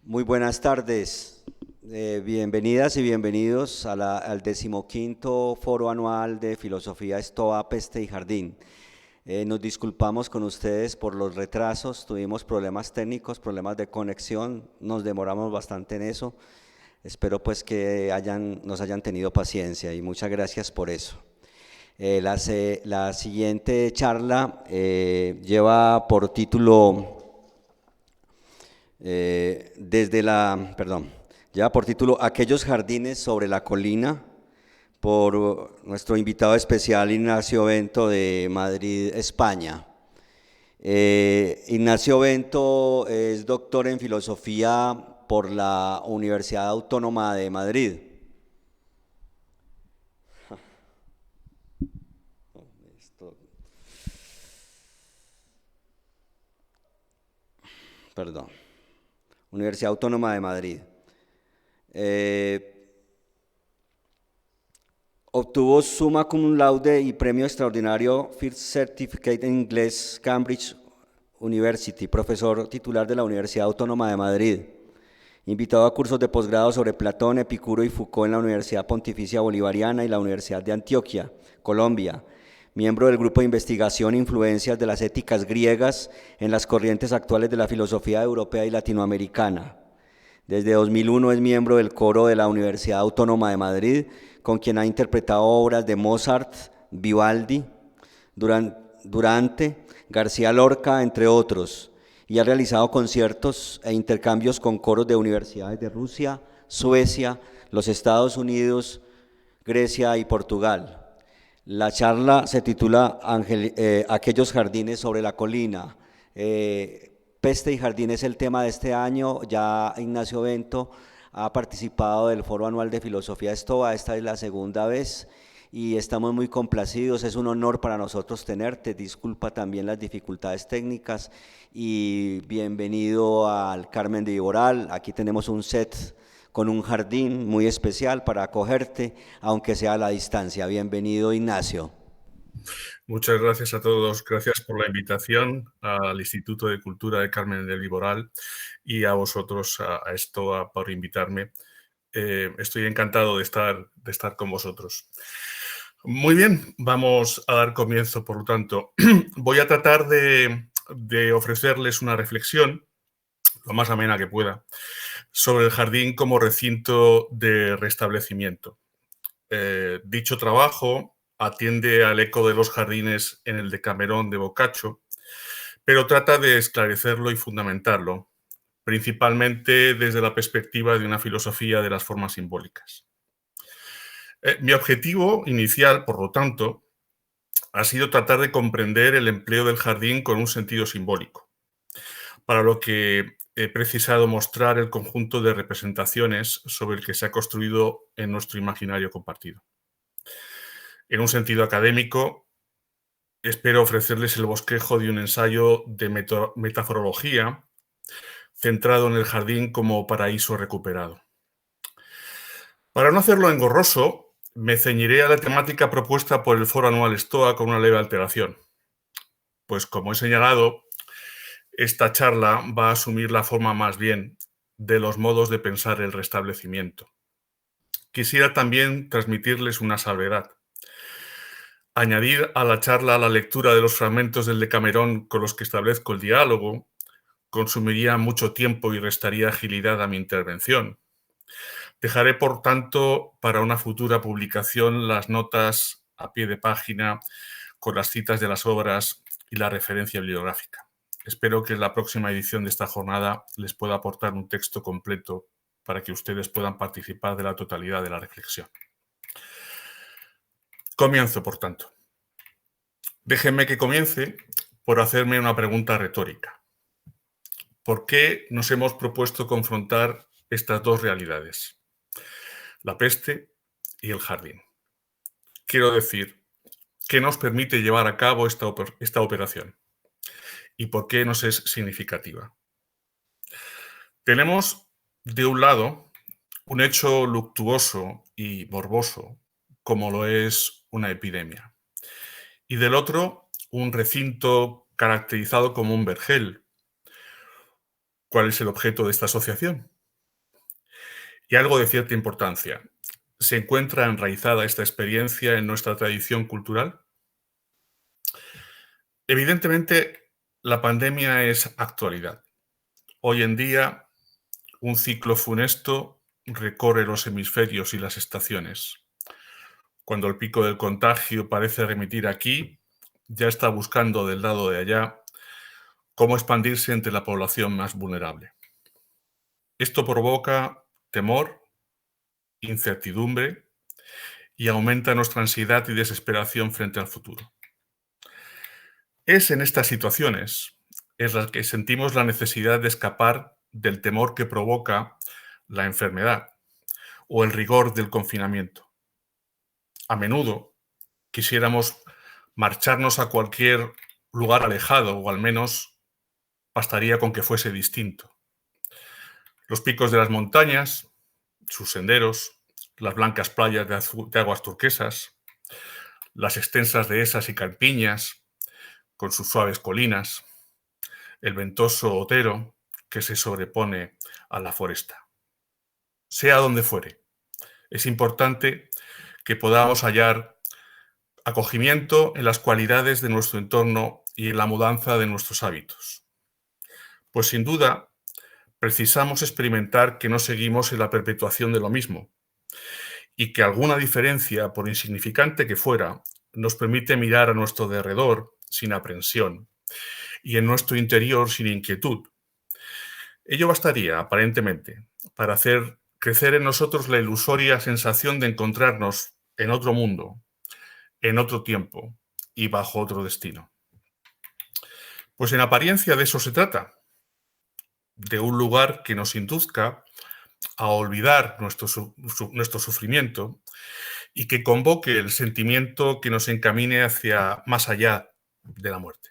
Muy buenas tardes, bienvenidas y bienvenidos a al 15º Foro Anual de Filosofía Estoa, Peste y Jardín. Nos disculpamos con ustedes por los retrasos, tuvimos problemas técnicos, problemas de conexión, nos demoramos bastante en eso. Espero pues que nos hayan tenido paciencia y muchas gracias por eso. La siguiente charla lleva por título lleva por título Aquellos jardines sobre la colina, por nuestro invitado especial Ignacio Bento de Madrid, España. Ignacio Bento es doctor en filosofía por la Universidad Autónoma de Madrid. Perdón. Universidad Autónoma de Madrid. Obtuvo summa cum laude y premio extraordinario First Certificate en inglés Cambridge University, profesor titular de la Universidad Autónoma de Madrid. Invitado a cursos de posgrado sobre Platón, Epicuro y Foucault en la Universidad Pontificia Bolivariana y la Universidad de Antioquia, Colombia. Miembro del grupo de investigación Influencias de las éticas griegas en las corrientes actuales de la filosofía europea y latinoamericana. Desde 2001 es miembro del coro de la Universidad Autónoma de Madrid, con quien ha interpretado obras de Mozart, Vivaldi, Durante, García Lorca, entre otros, y ha realizado conciertos e intercambios con coros de universidades de Rusia, Suecia, los Estados Unidos, Grecia y Portugal. La charla se titula Aquellos jardines sobre la colina. Peste y Jardín es el tema de este año. Ya Ignacio Bento ha participado del Foro Anual de Filosofía Estoa, esta es la segunda vez y estamos muy complacidos, es un honor para nosotros tenerte, disculpa también las dificultades técnicas y bienvenido al Carmen de Viboral. Aquí tenemos un set con un jardín muy especial para acogerte, aunque sea a la distancia. Bienvenido, Ignacio. Muchas gracias a todos, gracias por la invitación al Instituto de Cultura de Carmen del Viboral y a vosotros, a Estoa, por invitarme. Estoy encantado de estar con vosotros. Muy bien, vamos a dar comienzo, por lo tanto. Voy a tratar de ofrecerles una reflexión, lo más amena que pueda, sobre el jardín como recinto de restablecimiento. Dicho trabajo atiende al eco de los jardines en el Decamerón de Boccaccio, pero trata de esclarecerlo y fundamentarlo, principalmente desde la perspectiva de una filosofía de las formas simbólicas. Mi objetivo inicial, por lo tanto, ha sido tratar de comprender el empleo del jardín con un sentido simbólico, para lo que he precisado mostrar el conjunto de representaciones sobre el que se ha construido en nuestro imaginario compartido. En un sentido académico, espero ofrecerles el bosquejo de un ensayo de metaforología centrado en el jardín como paraíso recuperado. Para no hacerlo engorroso, me ceñiré a la temática propuesta por el Foro Anual Estoa con una leve alteración. Pues como he señalado, esta charla va a asumir la forma más bien de los modos de pensar el restablecimiento. Quisiera también transmitirles una salvedad. Añadir a la charla la lectura de los fragmentos del Decamerón con los que establezco el diálogo consumiría mucho tiempo y restaría agilidad a mi intervención. Dejaré, por tanto, para una futura publicación las notas a pie de página con las citas de las obras y la referencia bibliográfica. Espero que en la próxima edición de esta jornada les pueda aportar un texto completo para que ustedes puedan participar de la totalidad de la reflexión. Comienzo, por tanto. Déjenme que comience por hacerme una pregunta retórica. ¿Por qué nos hemos propuesto confrontar estas dos realidades? La peste y el jardín. Quiero decir, ¿qué nos permite llevar a cabo esta operación? ¿Y por qué nos es significativa? Tenemos, de un lado, un hecho luctuoso y morboso, como lo es una epidemia. Y del otro, un recinto caracterizado como un vergel. ¿Cuál es el objeto de esta asociación? y algo de cierta importancia. ¿Se encuentra enraizada esta experiencia en nuestra tradición cultural? Evidentemente, la pandemia es actualidad. Hoy en día, un ciclo funesto recorre los hemisferios y las estaciones. Cuando el pico del contagio parece remitir aquí, ya está buscando del lado de allá cómo expandirse entre la población más vulnerable. Esto provoca temor, incertidumbre y aumenta nuestra ansiedad y desesperación frente al futuro. Es en estas situaciones en las que sentimos la necesidad de escapar del temor que provoca la enfermedad o el rigor del confinamiento. A menudo quisiéramos marcharnos a cualquier lugar alejado o al menos bastaría con que fuese distinto. Los picos de las montañas, sus senderos, las blancas playas de aguas turquesas, las extensas dehesas y campiñas con sus suaves colinas, el ventoso Otero que se sobrepone a la foresta. Sea donde fuere, es importante que podamos hallar acogimiento en las cualidades de nuestro entorno y en la mudanza de nuestros hábitos. Pues sin duda, precisamos experimentar que no seguimos en la perpetuación de lo mismo y que alguna diferencia, por insignificante que fuera, nos permite mirar a nuestro derredor sin aprensión y en nuestro interior sin inquietud. Ello bastaría, aparentemente, para hacer crecer en nosotros la ilusoria sensación de encontrarnos en otro mundo, en otro tiempo y bajo otro destino. Pues en apariencia de eso se trata, de un lugar que nos induzca a olvidar nuestro sufrimiento y que convoque el sentimiento que nos encamine hacia más allá de la muerte.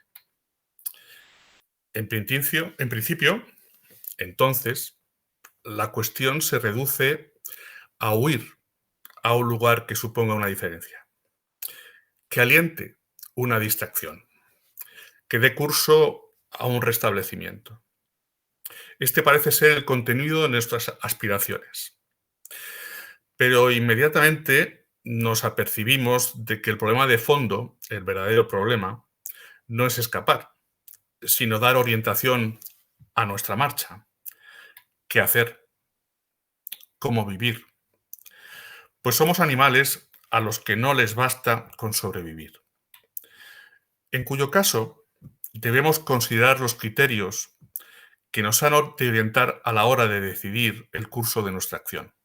En principio, entonces, la cuestión se reduce a huir a un lugar que suponga una diferencia, que aliente una distracción, que dé curso a un restablecimiento. Este parece ser el contenido de nuestras aspiraciones. Pero inmediatamente nos apercibimos de que el problema de fondo, el verdadero problema, no es escapar, sino dar orientación a nuestra marcha. ¿Qué hacer? ¿Cómo vivir? Pues somos animales a los que no les basta con sobrevivir. En cuyo caso, debemos considerar los criterios que nos han de orientar a la hora de decidir el curso de nuestra acción.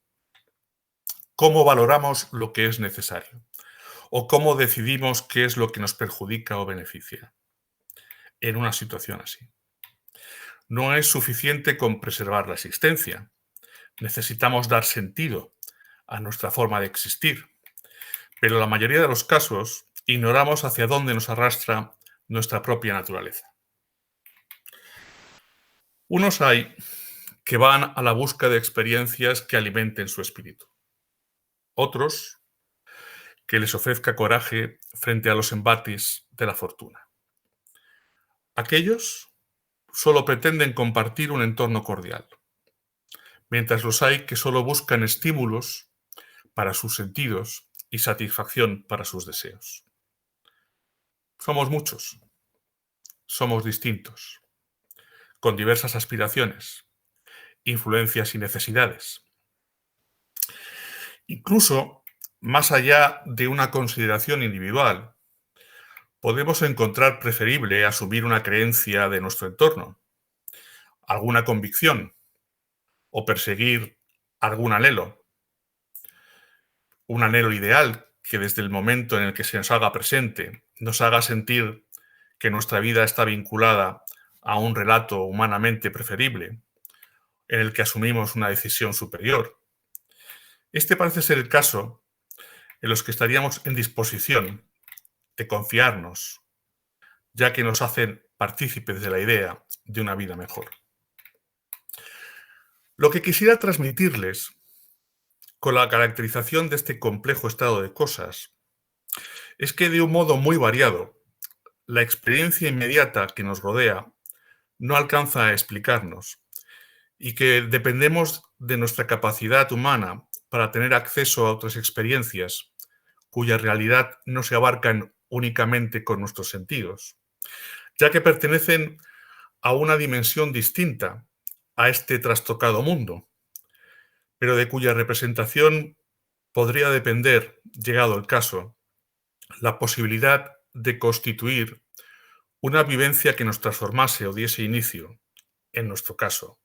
¿Cómo valoramos lo que es necesario? ¿O cómo decidimos qué es lo que nos perjudica o beneficia en una situación así? No es suficiente con preservar la existencia. Necesitamos dar sentido a nuestra forma de existir. Pero en la mayoría de los casos ignoramos hacia dónde nos arrastra nuestra propia naturaleza. Unos hay que van a la busca de experiencias que alimenten su espíritu. Otros que les ofrezca coraje frente a los embates de la fortuna. Aquellos solo pretenden compartir un entorno cordial, mientras los hay que solo buscan estímulos para sus sentidos y satisfacción para sus deseos. Somos muchos, somos distintos, con diversas aspiraciones, influencias y necesidades. Incluso, más allá de una consideración individual, podemos encontrar preferible asumir una creencia de nuestro entorno, alguna convicción o perseguir algún anhelo, un anhelo ideal que desde el momento en el que se nos haga presente nos haga sentir que nuestra vida está vinculada a un relato humanamente preferible, en el que asumimos una decisión superior. Este parece ser el caso en los que estaríamos en disposición de confiarnos, ya que nos hacen partícipes de la idea de una vida mejor. Lo que quisiera transmitirles con la caracterización de este complejo estado de cosas es que de un modo muy variado, la experiencia inmediata que nos rodea no alcanza a explicarnos y que dependemos de nuestra capacidad humana para tener acceso a otras experiencias cuya realidad no se abarcan únicamente con nuestros sentidos, ya que pertenecen a una dimensión distinta a este trastocado mundo, pero de cuya representación podría depender, llegado el caso, la posibilidad de constituir una vivencia que nos transformase o diese inicio, en nuestro caso,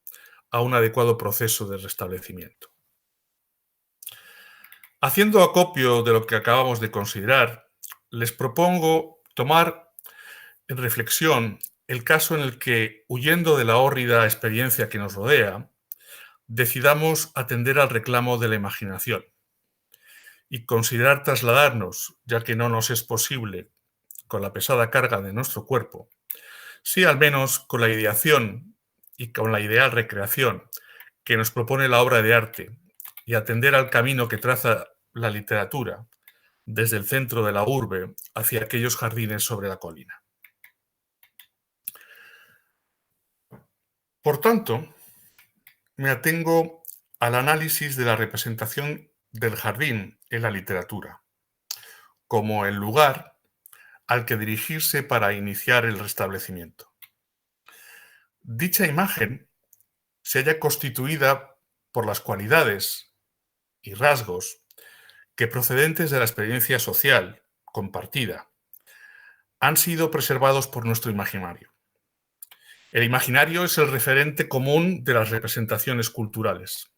a un adecuado proceso de restablecimiento. Haciendo acopio de lo que acabamos de considerar, les propongo tomar en reflexión el caso en el que, huyendo de la hórrida experiencia que nos rodea, decidamos atender al reclamo de la imaginación y considerar trasladarnos, ya que no nos es posible con la pesada carga de nuestro cuerpo, sí al menos con la ideación y con la ideal recreación que nos propone la obra de arte y atender al camino que traza la literatura desde el centro de la urbe hacia aquellos jardines sobre la colina. Por tanto, me atengo al análisis de la representación del jardín en la literatura, como el lugar al que dirigirse para iniciar el restablecimiento. Dicha imagen se halla constituida por las cualidades y rasgos que, procedentes de la experiencia social compartida, han sido preservados por nuestro imaginario. El imaginario es el referente común de las representaciones culturales.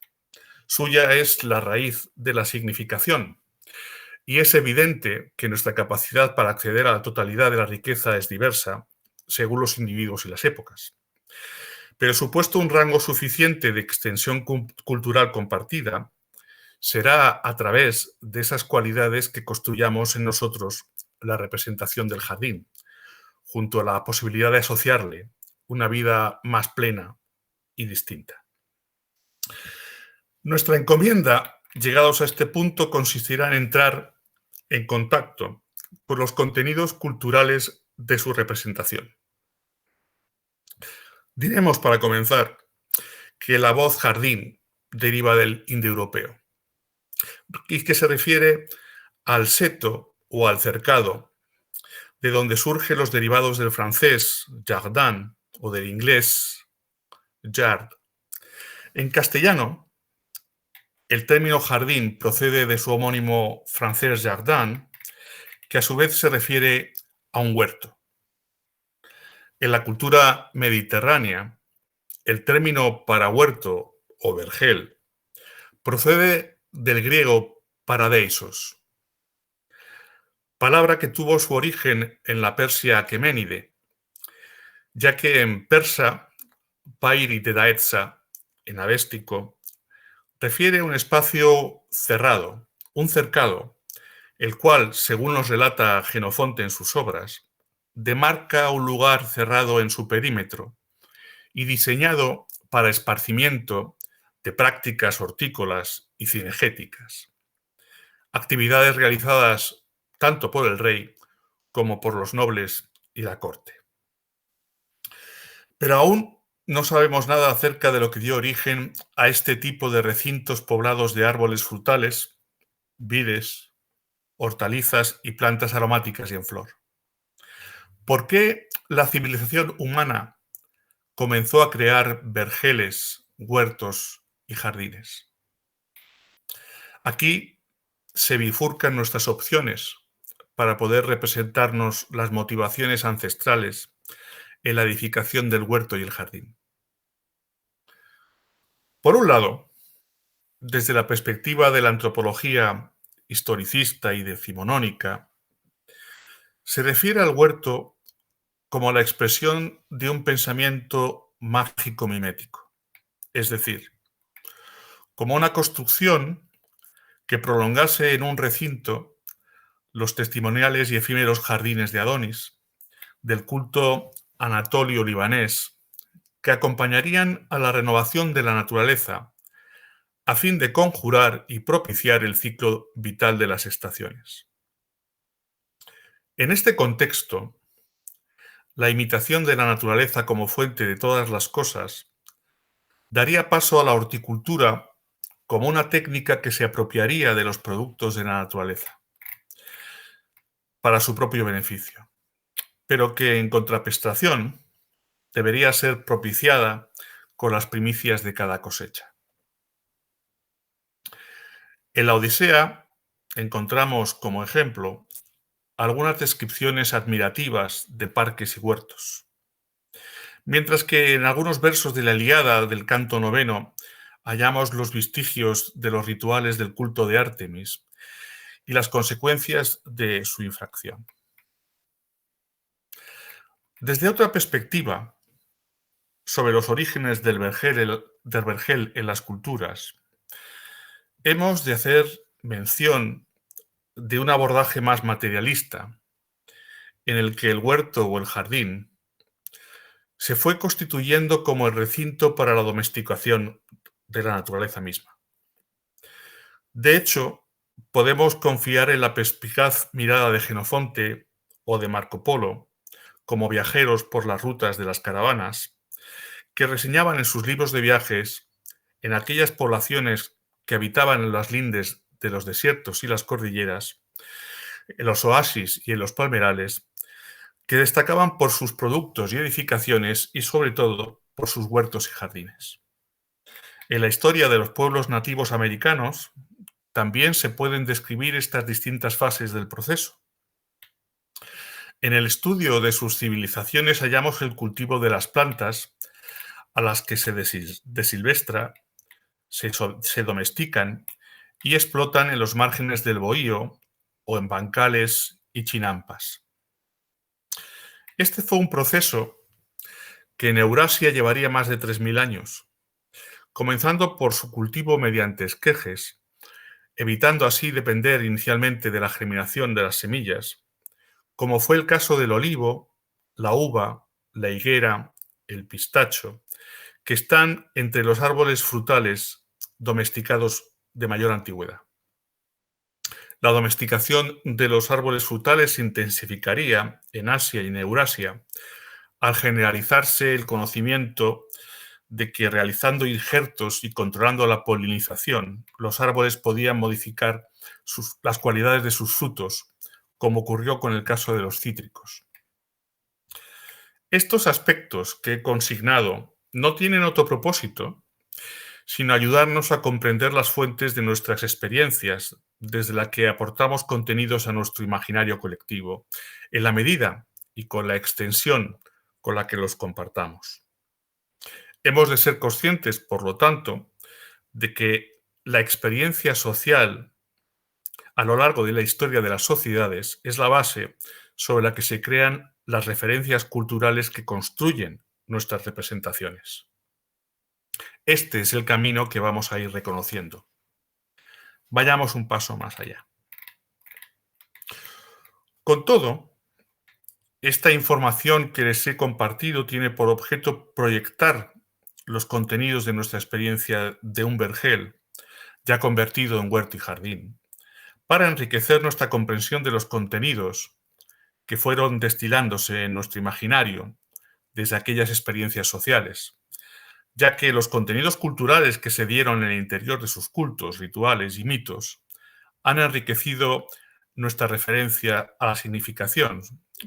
Suya es la raíz de la significación, y es evidente que nuestra capacidad para acceder a la totalidad de la riqueza es diversa según los individuos y las épocas. Pero supuesto un rango suficiente de extensión cultural compartida, será a través de esas cualidades que construyamos en nosotros la representación del jardín, junto a la posibilidad de asociarle una vida más plena y distinta. Nuestra encomienda, llegados a este punto, consistirá en entrar en contacto con los contenidos culturales de su representación. Diremos, para comenzar, que la voz jardín deriva del indoeuropeo y que se refiere al seto o al cercado, de donde surgen los derivados del francés jardin o del inglés yard. En castellano, el término jardín procede de su homónimo francés jardin, que a su vez se refiere a un huerto. En la cultura mediterránea, el término para huerto o vergel procede del griego paradeisos, palabra que tuvo su origen en la Persia aqueménide, ya que en persa, pairi tedaetza, en avéstico, refiere a un espacio cerrado, un cercado, el cual, según nos relata Jenofonte en sus obras, demarca un lugar cerrado en su perímetro y diseñado para esparcimiento de prácticas hortícolas y cinegéticas, actividades realizadas tanto por el rey como por los nobles y la corte. Pero aún no sabemos nada acerca de lo que dio origen a este tipo de recintos poblados de árboles frutales, vides, hortalizas y plantas aromáticas y en flor. ¿Por qué la civilización humana comenzó a crear vergeles, huertos y jardines? Aquí se bifurcan nuestras opciones para poder representarnos las motivaciones ancestrales en la edificación del huerto y el jardín. Por un lado, desde la perspectiva de la antropología historicista y decimonónica, se refiere al huerto como la expresión de un pensamiento mágico mimético, es decir, como una construcción que prolongase en un recinto los testimoniales y efímeros jardines de Adonis, del culto anatolio libanés, que acompañarían a la renovación de la naturaleza a fin de conjurar y propiciar el ciclo vital de las estaciones. En este contexto, la imitación de la naturaleza como fuente de todas las cosas daría paso a la horticultura como una técnica que se apropiaría de los productos de la naturaleza para su propio beneficio, pero que en contraprestación debería ser propiciada con las primicias de cada cosecha. En la Odisea encontramos como ejemplo algunas descripciones admirativas de parques y huertos, mientras que en algunos versos de la Ilíada del canto noveno hallamos los vestigios de los rituales del culto de Ártemis y las consecuencias de su infracción. Desde otra perspectiva, sobre los orígenes del vergel en las culturas, hemos de hacer mención de un abordaje más materialista, en el que el huerto o el jardín se fue constituyendo como el recinto para la domesticación de la naturaleza misma. De hecho, podemos confiar en la perspicaz mirada de Jenofonte o de Marco Polo, como viajeros por las rutas de las caravanas, que reseñaban en sus libros de viajes, en aquellas poblaciones que habitaban en las lindes de los desiertos y las cordilleras, en los oasis y en los palmerales, que destacaban por sus productos y edificaciones y sobre todo por sus huertos y jardines. En la historia de los pueblos nativos americanos también se pueden describir estas distintas fases del proceso. En el estudio de sus civilizaciones hallamos el cultivo de las plantas a las que se desilvestra, se domestican y explotan en los márgenes del bohío o en bancales y chinampas. Este fue un proceso que en Eurasia llevaría más de 3000 años, comenzando por su cultivo mediante esquejes, evitando así depender inicialmente de la germinación de las semillas, como fue el caso del olivo, la uva, la higuera, el pistacho, que están entre los árboles frutales domesticados de mayor antigüedad. La domesticación de los árboles frutales se intensificaría en Asia y en Eurasia al generalizarse el conocimiento de que realizando injertos y controlando la polinización, los árboles podían modificar las cualidades de sus frutos, como ocurrió con el caso de los cítricos. Estos aspectos que he consignado no tienen otro propósito sino ayudarnos a comprender las fuentes de nuestras experiencias, desde la que aportamos contenidos a nuestro imaginario colectivo, en la medida y con la extensión con la que los compartamos. Hemos de ser conscientes, por lo tanto, de que la experiencia social a lo largo de la historia de las sociedades es la base sobre la que se crean las referencias culturales que construyen nuestras representaciones. Este es el camino que vamos a ir reconociendo. Vayamos un paso más allá. Con todo, esta información que les he compartido tiene por objeto proyectar los contenidos de nuestra experiencia de un vergel, ya convertido en huerto y jardín, para enriquecer nuestra comprensión de los contenidos que fueron destilándose en nuestro imaginario desde aquellas experiencias sociales, ya que los contenidos culturales que se dieron en el interior de sus cultos, rituales y mitos han enriquecido nuestra referencia a la significación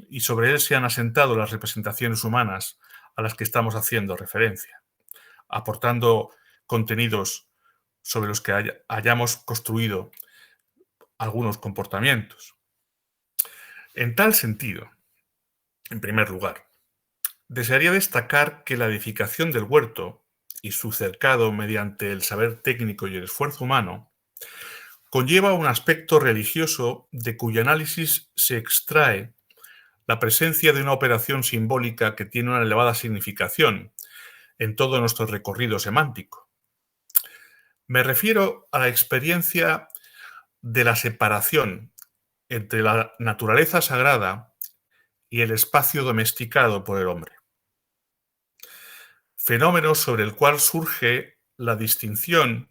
y sobre él se han asentado las representaciones humanas a las que estamos haciendo referencia, aportando contenidos sobre los que hayamos construido algunos comportamientos. En tal sentido, en primer lugar, desearía destacar que la edificación del huerto y su cercado mediante el saber técnico y el esfuerzo humano conlleva un aspecto religioso de cuyo análisis se extrae la presencia de una operación simbólica que tiene una elevada significación en todo nuestro recorrido semántico. Me refiero a la experiencia de la separación entre la naturaleza sagrada y el espacio domesticado por el hombre. Fenómeno sobre el cual surge la distinción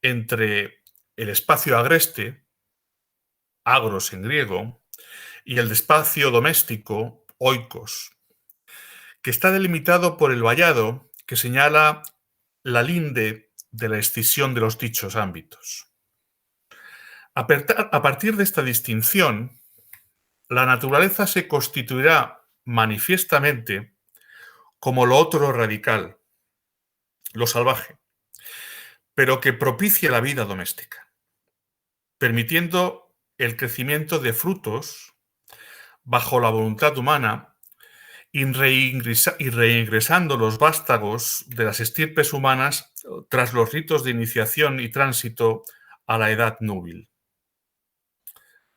entre el espacio agreste, agros en griego, y el espacio doméstico, oikos, que está delimitado por el vallado que señala la linde de la escisión de los dichos ámbitos. A partir de esta distinción, la naturaleza se constituirá manifiestamente como lo otro radical, lo salvaje, pero que propicia la vida doméstica, permitiendo el crecimiento de frutos bajo la voluntad humana y reingresando los vástagos de las estirpes humanas tras los ritos de iniciación y tránsito a la edad núbil.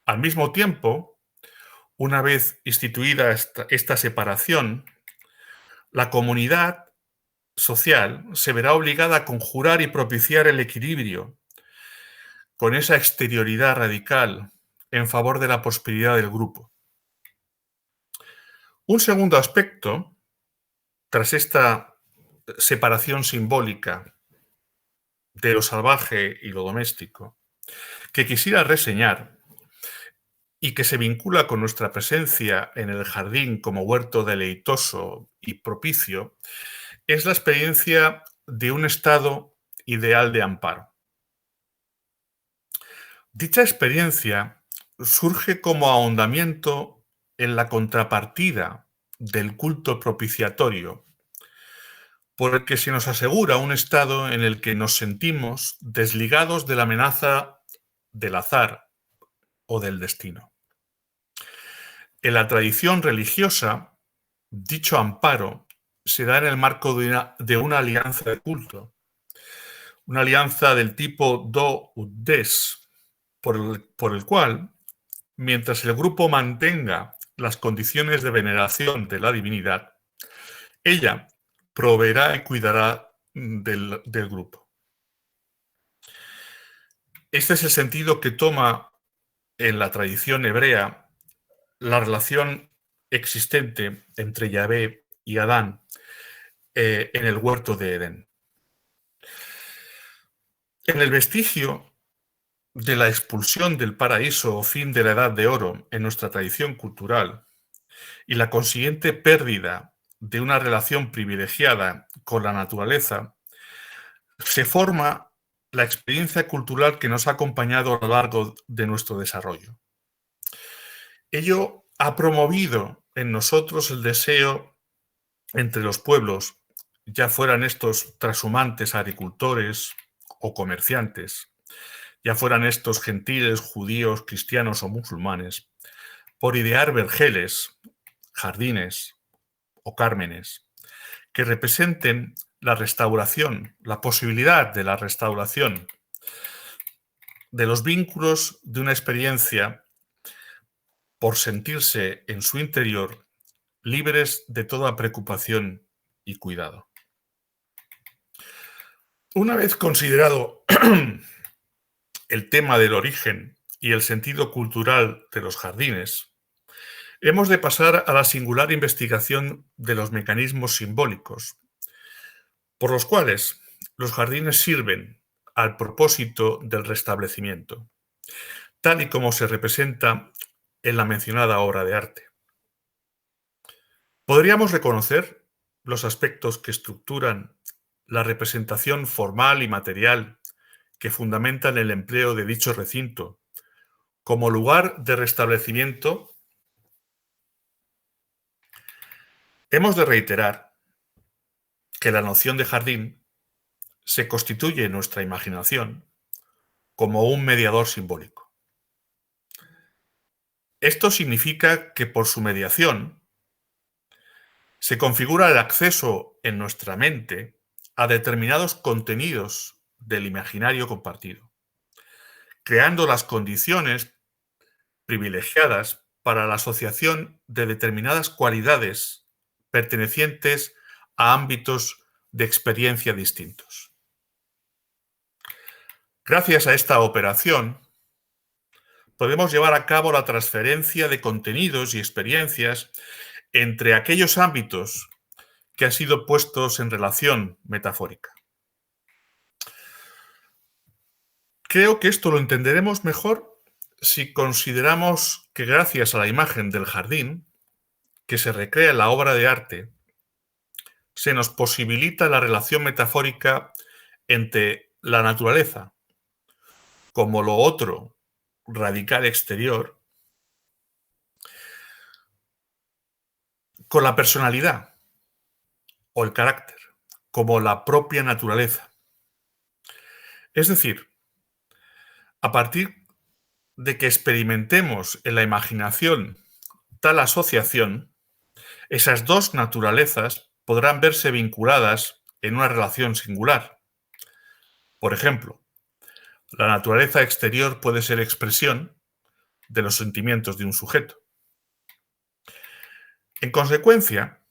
Al mismo tiempo, una vez instituida esta separación, la comunidad social se verá obligada a conjurar y propiciar el equilibrio con esa exterioridad radical en favor de la prosperidad del grupo. Un segundo aspecto, tras esta separación simbólica de lo salvaje y lo doméstico, que quisiera reseñar y que se vincula con nuestra presencia en el jardín como huerto deleitoso y propicio, es la experiencia de un estado ideal de amparo. Dicha experiencia surge como ahondamiento en la contrapartida del culto propiciatorio, por el que se nos asegura un estado en el que nos sentimos desligados de la amenaza del azar o del destino. En la tradición religiosa, dicho amparo se da en el marco de una alianza de culto, una alianza del tipo do ut des, por el cual, mientras el grupo mantenga las condiciones de veneración de la divinidad, ella proveerá y cuidará del grupo. Este es el sentido que toma en la tradición hebrea la relación existente entre Yahvé y Adán en el huerto de Edén. En el vestigio de la expulsión del paraíso o fin de la Edad de Oro en nuestra tradición cultural y la consiguiente pérdida de una relación privilegiada con la naturaleza, se forma la experiencia cultural que nos ha acompañado a lo largo de nuestro desarrollo. Ello ha promovido en nosotros el deseo entre los pueblos, ya fueran estos trashumantes agricultores o comerciantes, ya fueran estos gentiles, judíos, cristianos o musulmanes, por idear vergeles, jardines o cármenes que representen la restauración, la posibilidad de la restauración de los vínculos de una experiencia por sentirse en su interior libres de toda preocupación y cuidado. Una vez considerado el tema del origen y el sentido cultural de los jardines, hemos de pasar a la singular investigación de los mecanismos simbólicos, por los cuales los jardines sirven al propósito del restablecimiento, tal y como se representa en la mencionada obra de arte. Podríamos reconocer los aspectos que estructuran la representación formal y material que fundamentan el empleo de dicho recinto como lugar de restablecimiento. Hemos de reiterar que la noción de jardín se constituye en nuestra imaginación como un mediador simbólico. Esto significa que por su mediación se configura el acceso en nuestra mente a determinados contenidos del imaginario compartido, creando las condiciones privilegiadas para la asociación de determinadas cualidades pertenecientes a ámbitos de experiencia distintos. Gracias a esta operación, podemos llevar a cabo la transferencia de contenidos y experiencias entre aquellos ámbitos que han sido puestos en relación metafórica. Creo que esto lo entenderemos mejor si consideramos que gracias a la imagen del jardín, que se recrea en la obra de arte, se nos posibilita la relación metafórica entre la naturaleza como lo otro, radical exterior, con la personalidad o el carácter, como la propia naturaleza. Es decir, a partir de que experimentemos en la imaginación tal asociación, esas dos naturalezas podrán verse vinculadas en una relación singular. Por ejemplo, la naturaleza exterior puede ser expresión de los sentimientos de un sujeto. En consecuencia,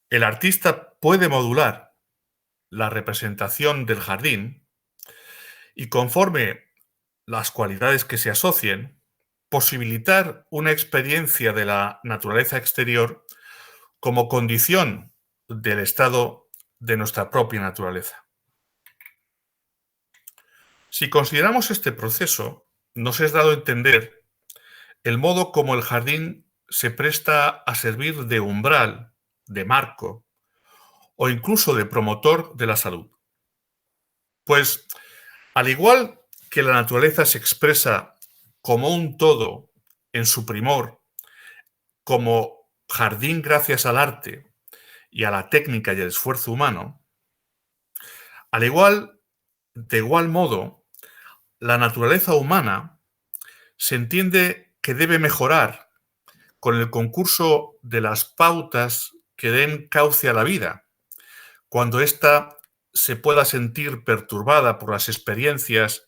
el artista puede modular la representación del jardín y, conforme las cualidades que se asocien, posibilitar una experiencia de la naturaleza exterior como condición del estado de nuestra propia naturaleza. Si consideramos este proceso, nos es dado entender el modo como el jardín se presta a servir de umbral, de marco o incluso de promotor de la salud. Pues, al igual que la naturaleza se expresa como un todo en su primor, como jardín gracias al arte y a la técnica y el esfuerzo humano, de igual modo, la naturaleza humana se entiende que debe mejorar con el concurso de las pautas que den cauce a la vida, cuando ésta se pueda sentir perturbada por las experiencias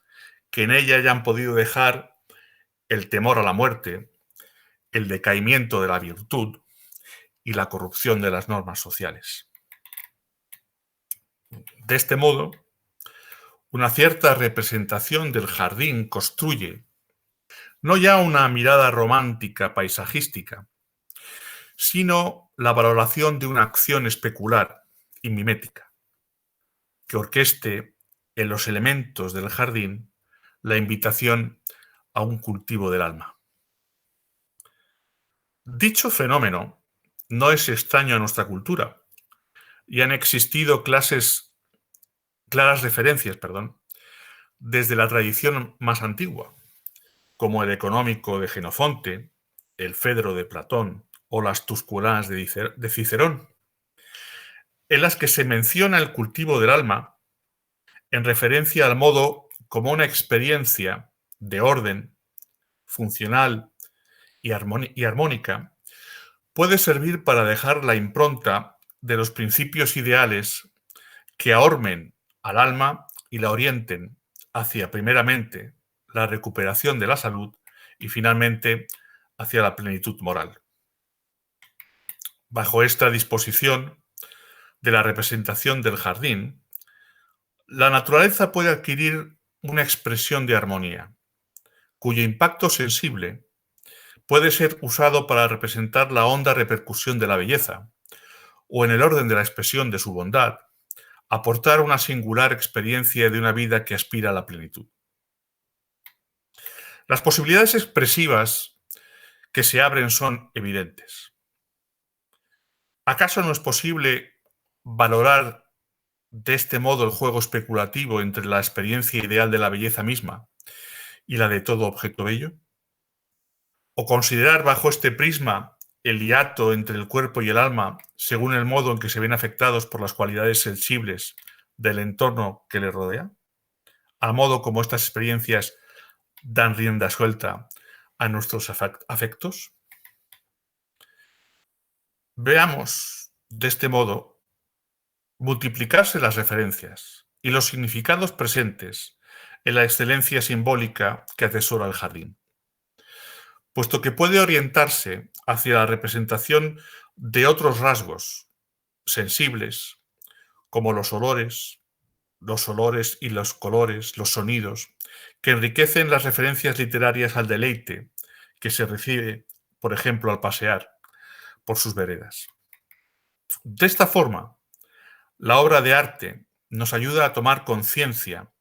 que en ella hayan podido dejar el temor a la muerte, el decaimiento de la virtud y la corrupción de las normas sociales. De este modo, una cierta representación del jardín construye no ya una mirada romántica paisajística, sino la valoración de una acción especular y mimética, que orqueste en los elementos del jardín la invitación a un cultivo del alma. Dicho fenómeno no es extraño a nuestra cultura y han existido claras referencias, desde la tradición más antigua, como el Económico de Jenofonte, el Fedro de Platón o las Tusculanas de Cicerón, en las que se menciona el cultivo del alma en referencia al modo como una experiencia de orden, funcional y armónica puede servir para dejar la impronta de los principios ideales que ahormen al alma y la orienten hacia, primeramente, la recuperación de la salud y, finalmente, hacia la plenitud moral. Bajo esta disposición de la representación del jardín, la naturaleza puede adquirir una expresión de armonía, cuyo impacto sensible puede ser usado para representar la honda repercusión de la belleza, o en el orden de la expresión de su bondad, aportar una singular experiencia de una vida que aspira a la plenitud. Las posibilidades expresivas que se abren son evidentes. ¿Acaso no es posible valorar de este modo el juego especulativo entre la experiencia ideal de la belleza misma y la de todo objeto bello? ¿O considerar bajo este prisma el hiato entre el cuerpo y el alma según el modo en que se ven afectados por las cualidades sensibles del entorno que les rodea? Al modo como estas experiencias dan rienda suelta a nuestros afectos. Veamos, de este modo, multiplicarse las referencias y los significados presentes en la excelencia simbólica que atesora el jardín, puesto que puede orientarse hacia la representación de otros rasgos sensibles, como los olores y los colores, los sonidos, que enriquecen las referencias literarias al deleite que se recibe, por ejemplo, al pasear por sus veredas. De esta forma, la obra de arte nos ayuda a tomar conciencia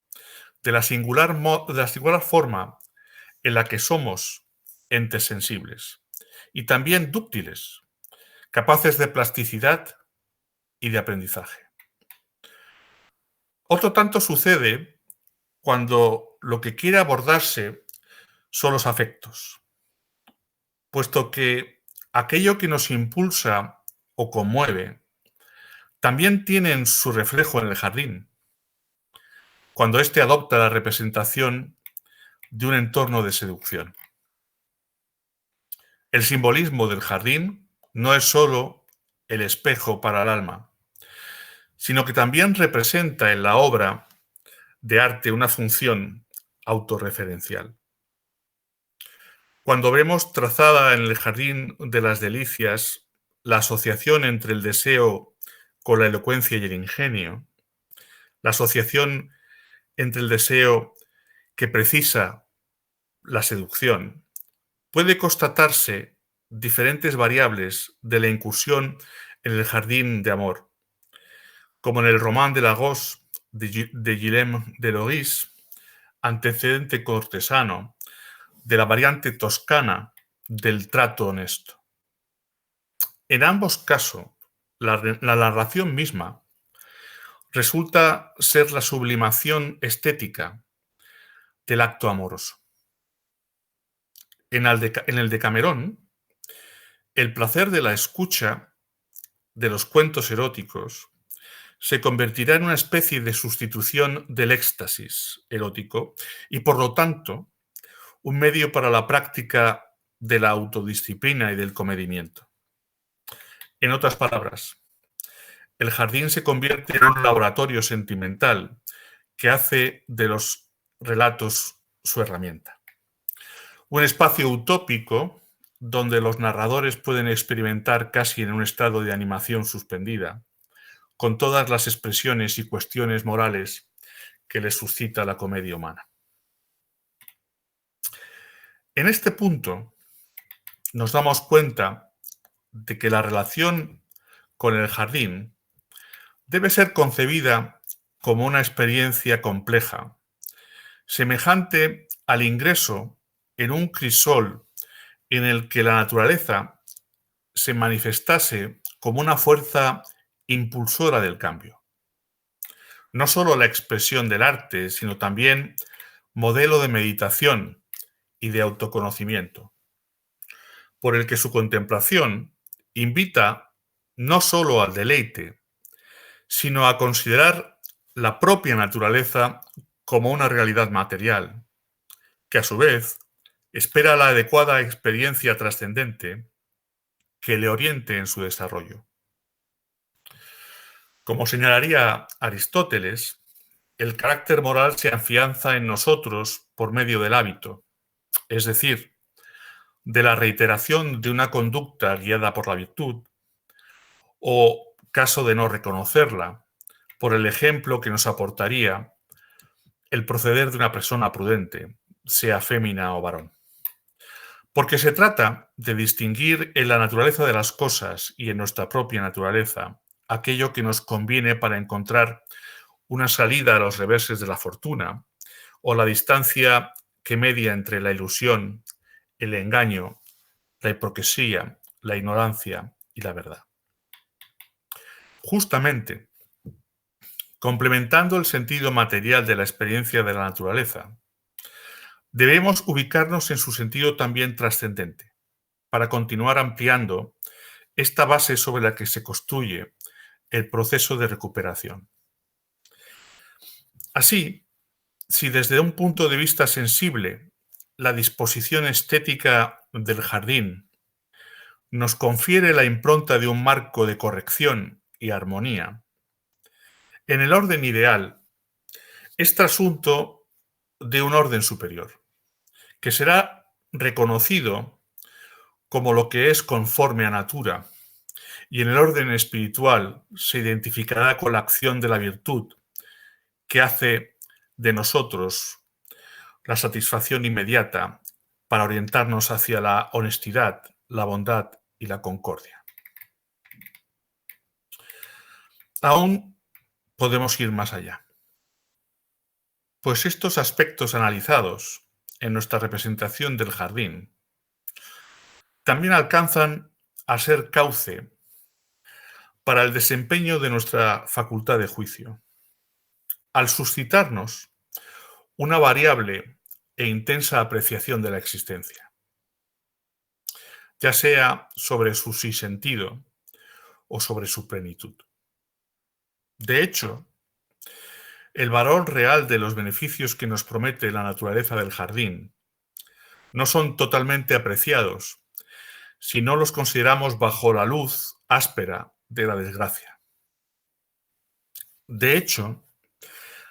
de la singular forma en la que somos entes sensibles y también dúctiles, capaces de plasticidad y de aprendizaje. Otro tanto sucede cuando lo que quiere abordarse son los afectos, puesto que aquello que nos impulsa o conmueve también tiene su reflejo en el jardín, cuando éste adopta la representación de un entorno de seducción. El simbolismo del jardín no es solo el espejo para el alma, sino que también representa en la obra de arte una función autorreferencial. Cuando vemos trazada en el Jardín de las Delicias la asociación entre el deseo con la elocuencia y el ingenio, la asociación entre el deseo que precisa la seducción, puede constatarse diferentes variables de la incursión en el jardín de amor, como en el Román de Lagos de Guillaume de Logis, antecedente cortesano de la variante toscana del trato honesto. En ambos casos, la narración misma resulta ser la sublimación estética del acto amoroso. En el Decamerón, el placer de la escucha de los cuentos eróticos se convertirá en una especie de sustitución del éxtasis erótico y, por lo tanto, un medio para la práctica de la autodisciplina y del comedimiento. En otras palabras, el jardín se convierte en un laboratorio sentimental que hace de los relatos su herramienta. Un espacio utópico donde los narradores pueden experimentar casi en un estado de animación suspendida, con todas las expresiones y cuestiones morales que les suscita la comedia humana. En este punto nos damos cuenta de que la relación con el jardín debe ser concebida como una experiencia compleja, semejante al ingreso en un crisol en el que la naturaleza se manifestase como una fuerza impulsora del cambio. No solo la expresión del arte, sino también modelo de meditación y de autoconocimiento, por el que su contemplación invita no solo al deleite, sino a considerar la propia naturaleza como una realidad material, que a su vez espera la adecuada experiencia trascendente que le oriente en su desarrollo. Como señalaría Aristóteles, el carácter moral se afianza en nosotros por medio del hábito, es decir, de la reiteración de una conducta guiada por la virtud, o, caso de no reconocerla, por el ejemplo que nos aportaría el proceder de una persona prudente, sea fémina o varón. Porque se trata de distinguir en la naturaleza de las cosas y en nuestra propia naturaleza aquello que nos conviene para encontrar una salida a los reveses de la fortuna o la distancia que media entre la ilusión, el engaño, la hipocresía, la ignorancia y la verdad. Justamente, complementando el sentido material de la experiencia de la naturaleza, debemos ubicarnos en su sentido también trascendente, para continuar ampliando esta base sobre la que se construye el proceso de recuperación. Así, si desde un punto de vista sensible la disposición estética del jardín nos confiere la impronta de un marco de corrección y armonía, en el orden ideal es trasunto de un orden superior, que será reconocido como lo que es conforme a natura, y en el orden espiritual se identificará con la acción de la virtud, que hace de nosotros la satisfacción inmediata para orientarnos hacia la honestidad, la bondad y la concordia. Aún podemos ir más allá, pues estos aspectos analizados en nuestra representación del jardín también alcanzan a ser cauce para el desempeño de nuestra facultad de juicio, al suscitarnos una variable e intensa apreciación de la existencia, ya sea sobre su sinsentido o sobre su plenitud. De hecho, el valor real de los beneficios que nos promete la naturaleza del jardín no son totalmente apreciados si no los consideramos bajo la luz áspera de la desgracia. De hecho,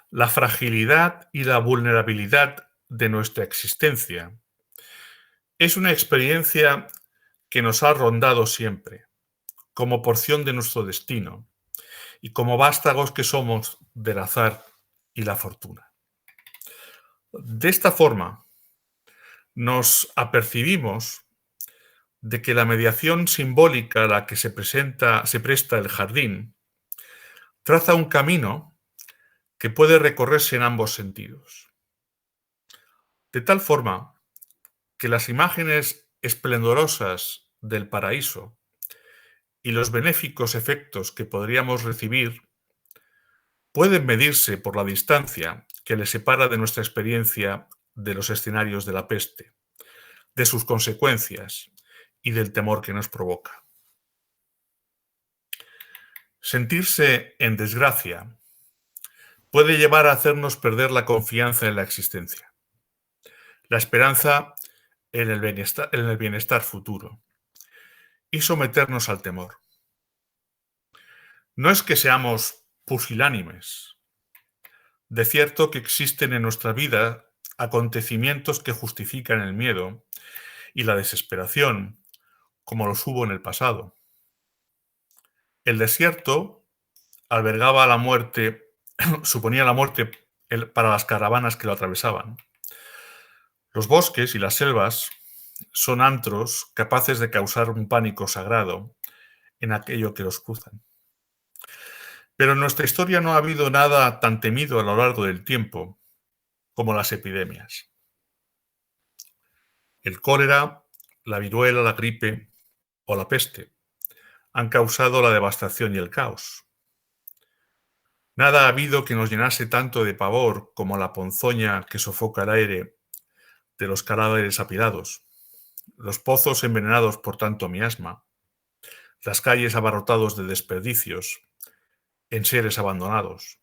la fragilidad y la vulnerabilidad de nuestra existencia es una experiencia que nos ha rondado siempre, como porción de nuestro destino y como vástagos que somos del azar y la fortuna. De esta forma, nos apercibimos de que la mediación simbólica a la que se presta el jardín traza un camino que puede recorrerse en ambos sentidos. De tal forma que las imágenes esplendorosas del paraíso y los benéficos efectos que podríamos recibir pueden medirse por la distancia que les separa de nuestra experiencia de los escenarios de la peste, de sus consecuencias y del temor que nos provoca. Sentirse en desgracia puede llevar a hacernos perder la confianza en la existencia, la esperanza en el bienestar futuro y someternos al temor. No es que seamos pusilánimes. De cierto que existen en nuestra vida acontecimientos que justifican el miedo y la desesperación, como los hubo en el pasado. El desierto albergaba la muerte, suponía la muerte para las caravanas que lo atravesaban. Los bosques y las selvas son antros capaces de causar un pánico sagrado en aquello que los cruzan. Pero en nuestra historia no ha habido nada tan temido a lo largo del tiempo como las epidemias. El cólera, la viruela, la gripe o la peste han causado la devastación y el caos. Nada ha habido que nos llenase tanto de pavor como la ponzoña que sofoca el aire de los cadáveres apilados, los pozos envenenados por tanto miasma, las calles abarrotados de desperdicios, enseres abandonados,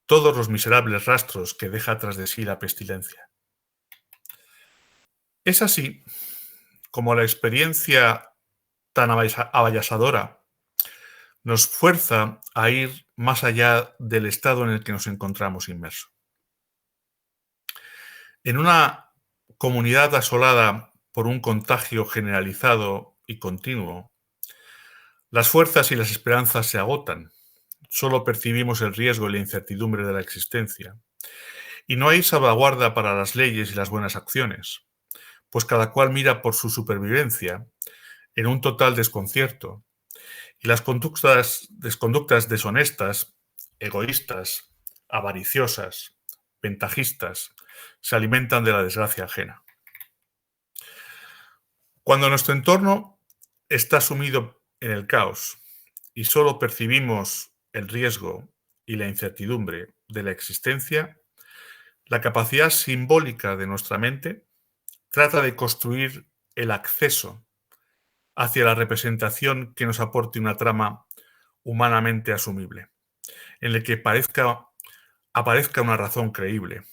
todos los miserables rastros que deja tras de sí la pestilencia. Es así como la experiencia tan avasalladora nos fuerza a ir más allá del estado en el que nos encontramos inmersos. En una comunidad asolada por un contagio generalizado y continuo, las fuerzas y las esperanzas se agotan. Solo percibimos el riesgo y la incertidumbre de la existencia. Y no hay salvaguarda para las leyes y las buenas acciones, pues cada cual mira por su supervivencia en un total desconcierto. Y las conductas deshonestas, egoístas, avariciosas, ventajistas, se alimentan de la desgracia ajena. Cuando nuestro entorno está sumido en el caos y solo percibimos el riesgo y la incertidumbre de la existencia, la capacidad simbólica de nuestra mente trata de construir el acceso hacia la representación que nos aporte una trama humanamente asumible, en la que aparezca una razón creíble,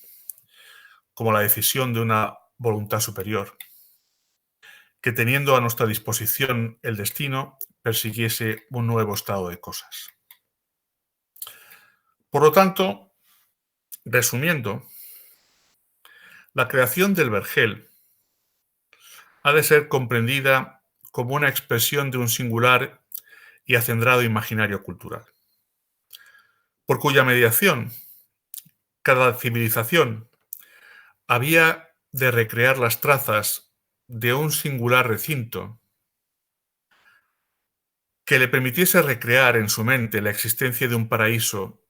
como la decisión de una voluntad superior, que teniendo a nuestra disposición el destino, persiguiese un nuevo estado de cosas. Por lo tanto, resumiendo, la creación del vergel ha de ser comprendida como una expresión de un singular y acendrado imaginario cultural, por cuya mediación cada civilización había de recrear las trazas de un singular recinto que le permitiese recrear en su mente la existencia de un paraíso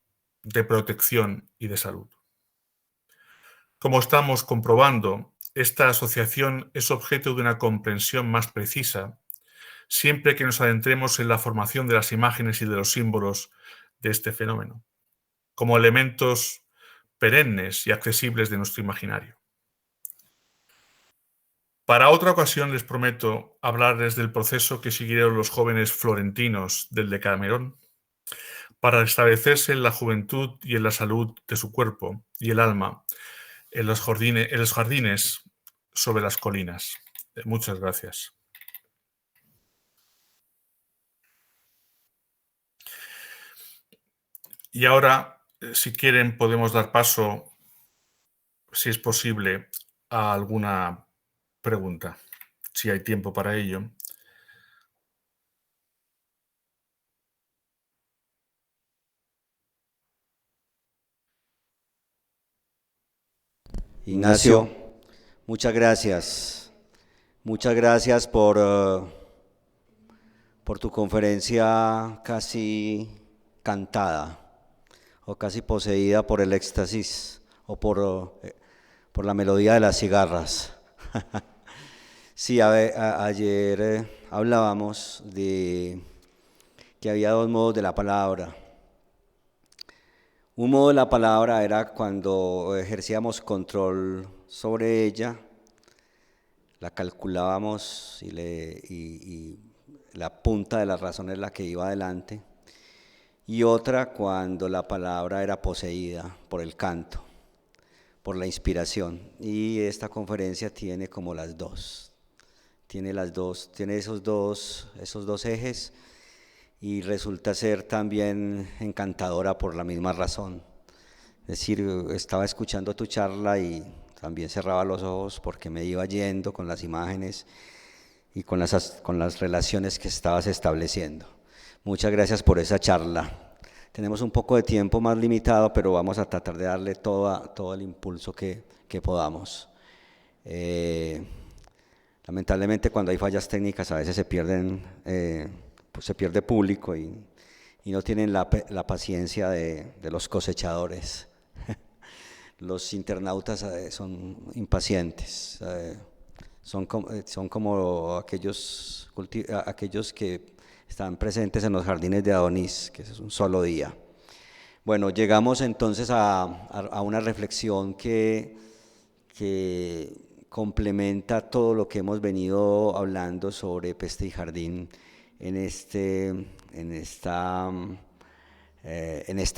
de protección y de salud. Como estamos comprobando, esta asociación es objeto de una comprensión más precisa siempre que nos adentremos en la formación de las imágenes y de los símbolos de este fenómeno, como elementos perennes y accesibles de nuestro imaginario. Para otra ocasión les prometo hablarles del proceso que siguieron los jóvenes florentinos del Decamerón para establecerse en la juventud y en la salud de su cuerpo y el alma en los jardines sobre las colinas. Muchas gracias. Y ahora, si quieren, podemos dar paso, si es posible, a alguna pregunta, si hay tiempo para ello. Ignacio, muchas gracias. Muchas gracias por tu conferencia casi cantada o casi poseída por el éxtasis o por la melodía de las cigarras. Sí, ayer hablábamos de que había dos modos de la palabra. Un modo de la palabra era cuando ejercíamos control sobre ella, la calculábamos y la punta de la razón es la que iba adelante. Y otra cuando la palabra era poseída por el canto, por la inspiración. Y esta conferencia tiene como las dos. Tiene esos dos ejes y resulta ser también encantadora por la misma razón. Es decir, estaba escuchando tu charla y también cerraba los ojos porque me iba yendo con las imágenes y con las relaciones que estabas estableciendo. Muchas gracias por esa charla. Tenemos un poco de tiempo más limitado, pero vamos a tratar de darle todo el impulso que podamos. Lamentablemente cuando hay fallas técnicas a veces se pierde público y no tienen la paciencia de los cosechadores. Los internautas son impacientes, son como aquellos que están presentes en los jardines de Adonís, que es un solo día. Bueno, llegamos entonces a una reflexión que complementa todo lo que hemos venido hablando sobre Peste y Jardín en este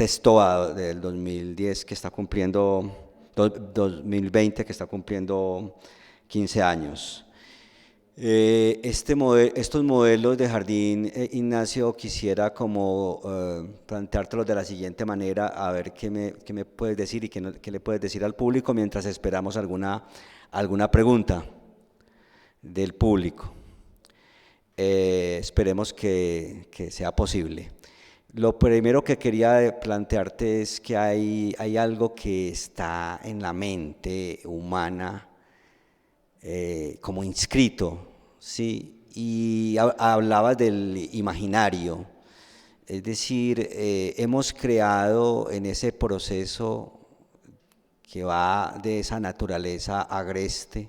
Stoa del 2010 que está cumpliendo, 2020 que está cumpliendo 15 años. Estos modelos de jardín, Ignacio, quisiera como planteártelos de la siguiente manera, a ver qué me puedes decir y qué le puedes decir al público mientras esperamos alguna pregunta del público. Esperemos que sea posible. Lo primero que quería plantearte es que hay algo que está en la mente humana como inscrito, ¿sí? Y hablabas del imaginario, es decir, hemos creado en ese proceso que va de esa naturaleza agreste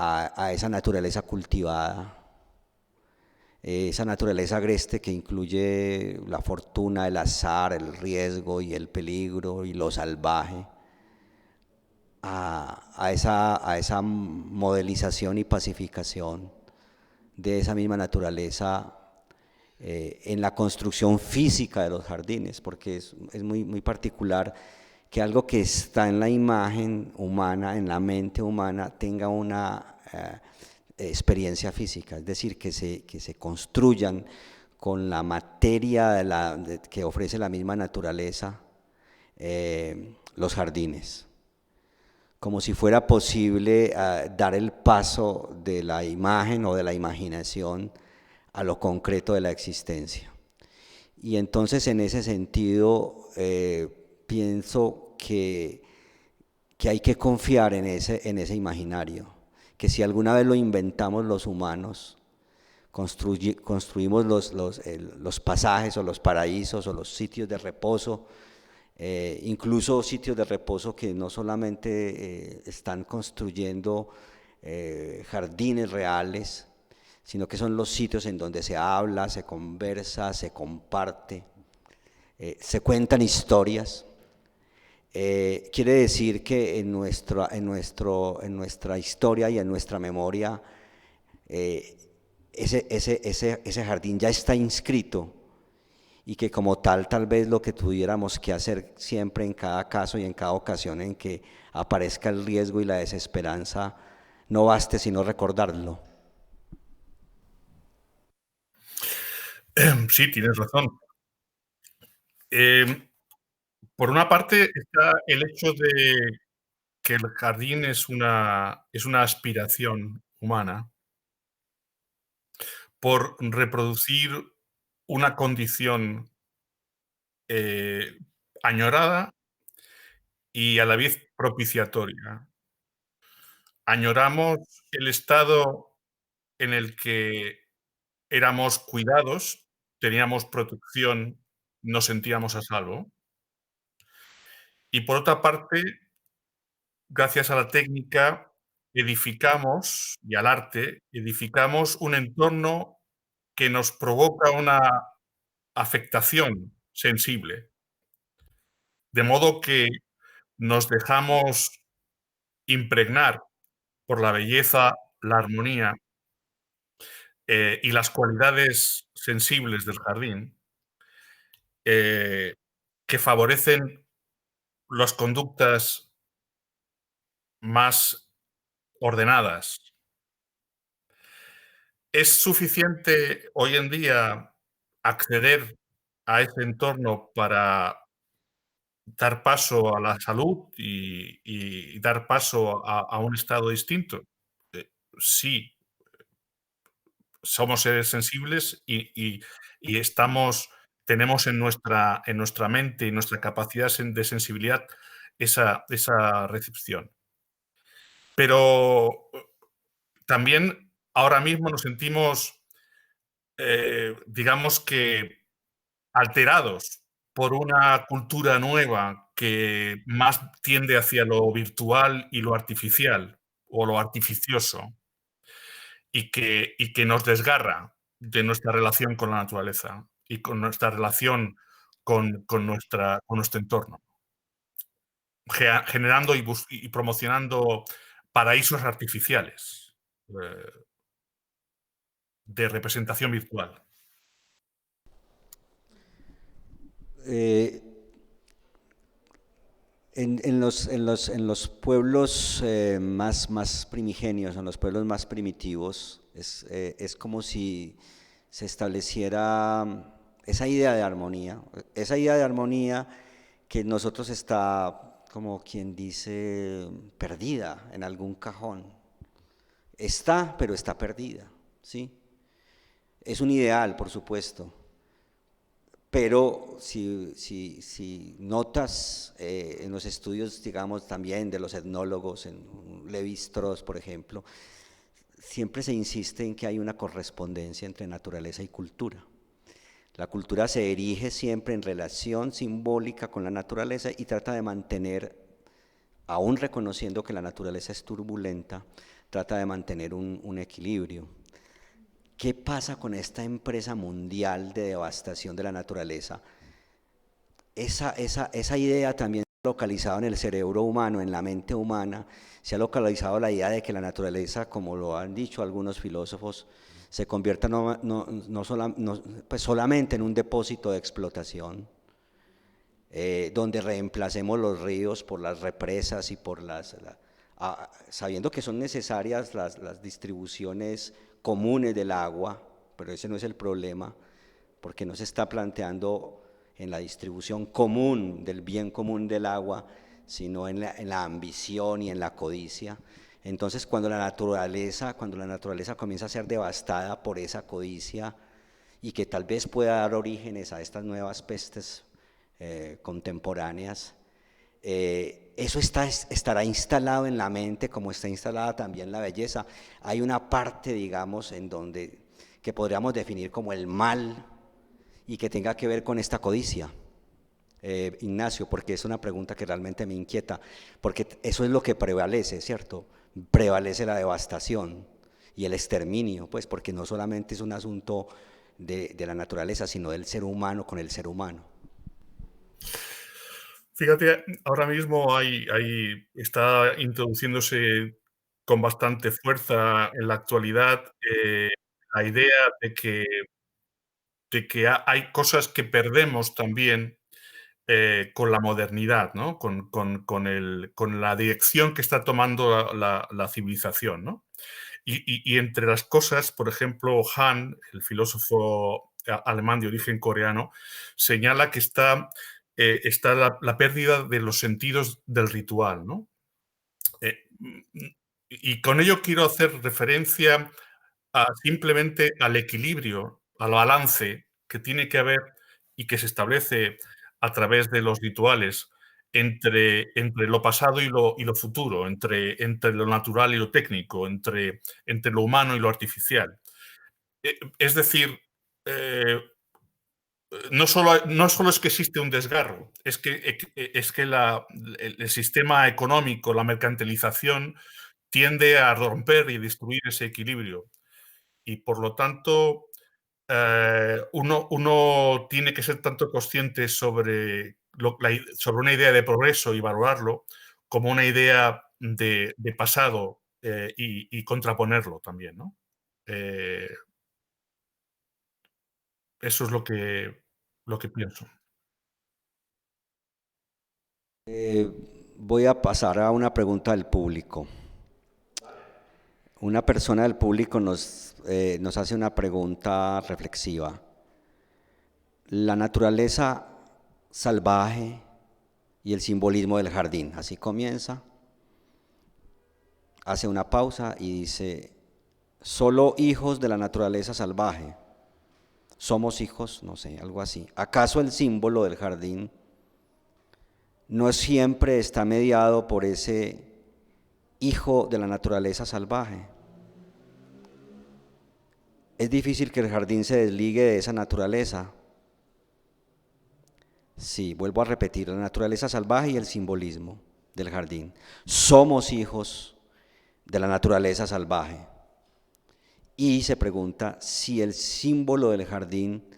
a esa naturaleza cultivada, esa naturaleza agreste que incluye la fortuna, el azar, el riesgo y el peligro y lo salvaje, a esa modelización y pacificación de esa misma naturaleza en la construcción física de los jardines, porque es muy particular que algo que está en la imagen humana, en la mente humana, tenga una experiencia física, es decir, que se construyan con la materia que ofrece la misma naturaleza los jardines, como si fuera posible dar el paso de la imagen o de la imaginación a lo concreto de la existencia. Y entonces en ese sentido pienso que hay que confiar en ese imaginario, que si alguna vez lo inventamos los humanos, construimos los pasajes o los paraísos o los sitios de reposo, incluso sitios de reposo que no solamente están construyendo jardines reales, sino que son los sitios en donde se habla, se conversa, se comparte, se cuentan historias. Quiere decir que en nuestra historia y en nuestra memoria ese jardín ya está inscrito, y que como tal vez lo que tuviéramos que hacer siempre en cada caso y en cada ocasión en que aparezca el riesgo y la desesperanza, no baste sino recordarlo. Sí, tienes razón. Por una parte está el hecho de que el jardín es una aspiración humana por reproducir una condición añorada y a la vez propiciatoria. Añoramos el estado en el que éramos cuidados, teníamos protección, nos sentíamos a salvo. Y por otra parte, gracias a la técnica, edificamos, y al arte, edificamos un entorno que nos provoca una afectación sensible. De modo que nos dejamos impregnar por la belleza, la armonía y las cualidades sensibles del jardín, que favorecen las conductas más ordenadas. ¿Es suficiente hoy en día acceder a ese entorno para dar paso a la salud y dar paso a un estado distinto? Sí, somos seres sensibles y tenemos en nuestra mente y nuestra capacidad de sensibilidad esa recepción. Pero también ahora mismo nos sentimos, digamos que, alterados por una cultura nueva que más tiende hacia lo virtual y lo artificial, o lo artificioso, y que nos desgarra de nuestra relación con la naturaleza y con nuestra relación con nuestro entorno, generando y promocionando paraísos artificiales de representación virtual. Eh, en los pueblos más primigenios, en los pueblos más primitivos, es como si se estableciera esa idea de armonía que en nosotros está, como quien dice, perdida en algún cajón. Está, pero está perdida, ¿sí? Es un ideal, por supuesto, pero si notas en los estudios, digamos, también de los etnólogos, en Lévi-Strauss, por ejemplo, siempre se insiste en que hay una correspondencia entre naturaleza y cultura. La cultura se erige siempre en relación simbólica con la naturaleza y trata de mantener, aún reconociendo que la naturaleza es turbulenta, trata de mantener un equilibrio. ¿Qué pasa con esta empresa mundial de devastación de la naturaleza? Esa idea también se ha localizado en el cerebro humano, en la mente humana. Se ha localizado la idea de que la naturaleza, como lo han dicho algunos filósofos, se convierta pues solamente en un depósito de explotación, donde reemplacemos los ríos por las represas y por sabiendo que son necesarias las distribuciones comunes del agua, pero ese no es el problema, porque no se está planteando en la distribución común del bien común del agua, sino en la ambición y en la codicia. Entonces, cuando la naturaleza comienza a ser devastada por esa codicia, y que tal vez pueda dar orígenes a estas nuevas pestes contemporáneas, eso estará instalado en la mente, como está instalada también la belleza. Hay una parte, digamos, que podríamos definir como el mal, y que tenga que ver con esta codicia. Ignacio, porque es una pregunta que realmente me inquieta, porque eso es lo que prevalece, ¿cierto? Prevalece la devastación. y el exterminio, pues porque no solamente es un asunto de la naturaleza, sino del ser humano con el ser humano. Fíjate, ahora mismo está introduciéndose con bastante fuerza en la actualidad la idea de que hay cosas que perdemos también con la modernidad, ¿no? Con la dirección que está tomando la civilización, ¿no? Y entre las cosas, por ejemplo, Han, el filósofo alemán de origen coreano, señala que está la pérdida de los sentidos del ritual, ¿no? Y con ello quiero hacer referencia simplemente al equilibrio, al balance que tiene que haber y que se establece a través de los rituales entre lo pasado y lo futuro, entre lo natural y lo técnico, entre lo humano y lo artificial. Es decir, eh, no solo es que existe un desgarro, es que el sistema económico, la mercantilización, tiende a romper y destruir ese equilibrio. Y por lo tanto, uno tiene que ser tanto consciente sobre una idea de progreso y valorarlo, como una idea de pasado y contraponerlo también, ¿no? Eh, Eso es lo que pienso. Eh, Voy a pasar a una pregunta del público. Una persona del público nos hace una pregunta reflexiva. La naturaleza salvaje y el simbolismo del jardín. Así comienza, hace una pausa y dice, solo hijos de la naturaleza salvaje. Somos hijos, no sé, algo así. ¿Acaso el símbolo del jardín no siempre está mediado por ese hijo de la naturaleza salvaje? Es difícil que el jardín se desligue de esa naturaleza. Sí, vuelvo a repetir, la naturaleza salvaje y el simbolismo del jardín. Somos hijos de la naturaleza salvaje. Y se pregunta si el símbolo del jardín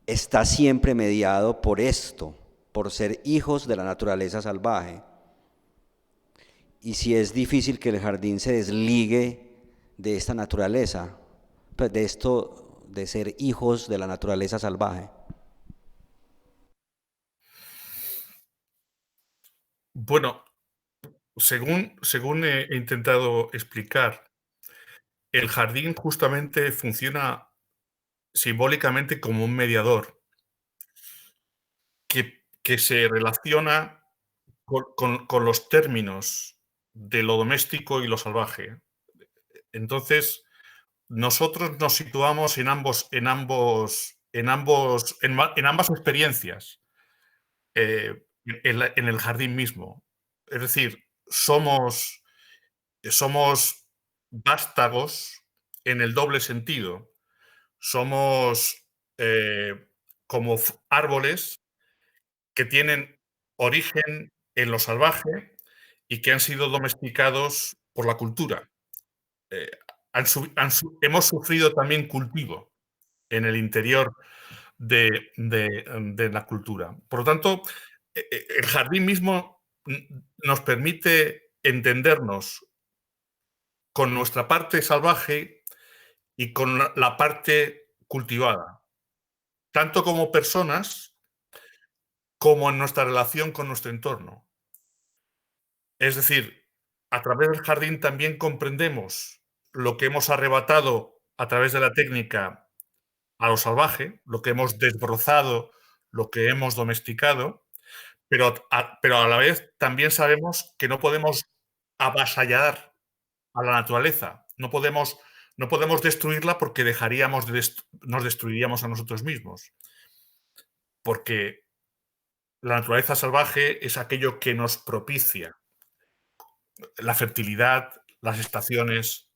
está siempre mediado por esto, por ser hijos de la naturaleza salvaje. Y si es difícil que el jardín se desligue de esta naturaleza, pues de esto de ser hijos de la naturaleza salvaje. Bueno, según he intentado explicar, el jardín justamente funciona simbólicamente como un mediador que se relaciona con los términos de lo doméstico y lo salvaje. Entonces, nosotros nos situamos en ambas experiencias, en el jardín mismo. Es decir, somos vástagos en el doble sentido. Somos como árboles que tienen origen en lo salvaje y que han sido domesticados por la cultura. Eh, hemos sufrido también cultivo en el interior de la cultura. Por lo tanto, el jardín mismo nos permite entendernos con nuestra parte salvaje y con la parte cultivada, tanto como personas como en nuestra relación con nuestro entorno. Es decir, a través del jardín también comprendemos lo que hemos arrebatado a través de la técnica a lo salvaje, lo que hemos desbrozado, lo que hemos domesticado, pero a la vez también sabemos que no podemos avasallar a la naturaleza, no podemos destruirla porque nos destruiríamos a nosotros mismos, porque la naturaleza salvaje es aquello que nos propicia la fertilidad, las estaciones,